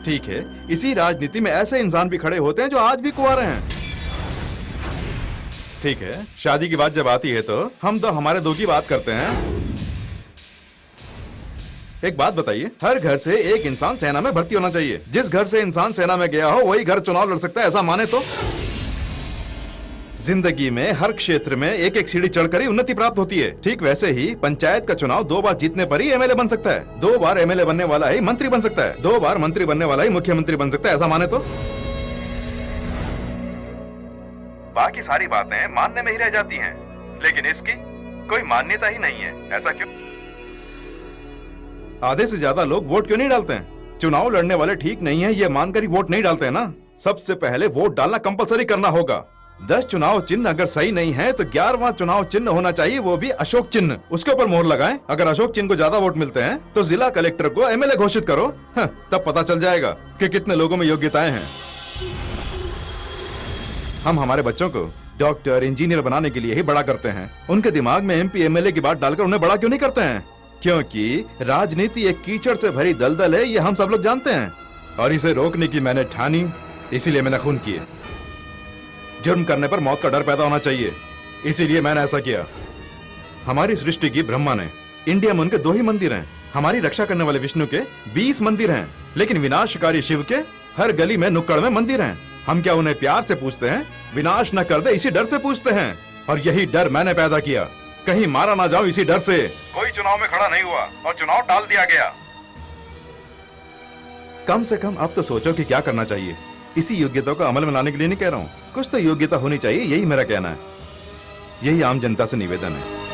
ठीक है, इसी राजनीति में ऐसे इंसान भी खड़े होते हैं जो आज भी कुंवारे हैं। ठीक है, शादी की बात जब आती है तो हम तो हमारे दो की बात करते हैं। एक बात बताइए, हर घर से एक इंसान सेना में भर्ती होना चाहिए। जिस घर से इंसान सेना में गया हो वही घर चुनाव लड़ सकता है, ऐसा माने तो। जिंदगी में हर क्षेत्र में एक एक सीढ़ी चढ़कर ही उन्नति प्राप्त होती है। ठीक वैसे ही पंचायत का चुनाव 2 बार जीतने पर ही MLA बन सकता है, 2 बार MLA बनने वाला ही मंत्री बन सकता है, 2 बार मंत्री बनने वाला ही मुख्यमंत्री बन सकता है, ऐसा माने तो। बाकी सारी बातें मानने में ही रह जाती हैं, लेकिन इसकी कोई मान्यता ही नहीं है। ऐसा क्यों? आधे से ज्यादा लोग वोट क्यों नहीं डालते हैं? चुनाव लड़ने वाले ठीक नहीं है ये मानकर ही वोट नहीं डालते हैं ना। सबसे पहले वोट डालना कंपलसरी करना होगा। 10 चुनाव चिन्ह अगर सही नहीं है तो 11वां चुनाव चिन्ह होना चाहिए, वो भी अशोक चिन्ह। उसके ऊपर मोहर लगाएं। अगर अशोक चिन्ह को ज्यादा वोट मिलते हैं तो जिला कलेक्टर को MLA घोषित करो। तब पता चल जाएगा कि कितने लोगों में योग्यताएं हैं। हम हमारे बच्चों को डॉक्टर, इंजीनियर बनाने के लिए ही बड़ा करते हैं। उनके दिमाग में MP MLA की बात डालकर उन्हें बड़ा क्यों नहीं करते हैं? क्योंकि राजनीति एक कीचड़ से भरी दलदल है, ये हम सब लोग जानते हैं। और इसे रोकने की मैंने ठानी, इसीलिए मैंने खून किए। जुर्म करने पर मौत का डर पैदा होना चाहिए, इसीलिए मैंने ऐसा किया। हमारी सृष्टि की ब्रह्मा ने, इंडिया में उनके 2 ही मंदिर हैं। हमारी रक्षा करने वाले विष्णु के 20 मंदिर हैं, लेकिन विनाशकारी शिव के हर गली में नुक्कड़ में मंदिर हैं। हम क्या उन्हें प्यार से पूछते हैं? विनाश न कर दे इसी डर से पूछते हैं। और यही डर मैंने पैदा किया, कहीं मारा ना जाऊं इसी डर से। कोई चुनाव में खड़ा नहीं हुआ और चुनाव टाल दिया गया। कम से कम अब तो सोचो कि क्या करना चाहिए। इसी योग्यता को अमल में लाने के लिए नहीं कह रहा हूं, कुछ तो योग्यता होनी चाहिए, यही मेरा कहना है। यही आम जनता से निवेदन है।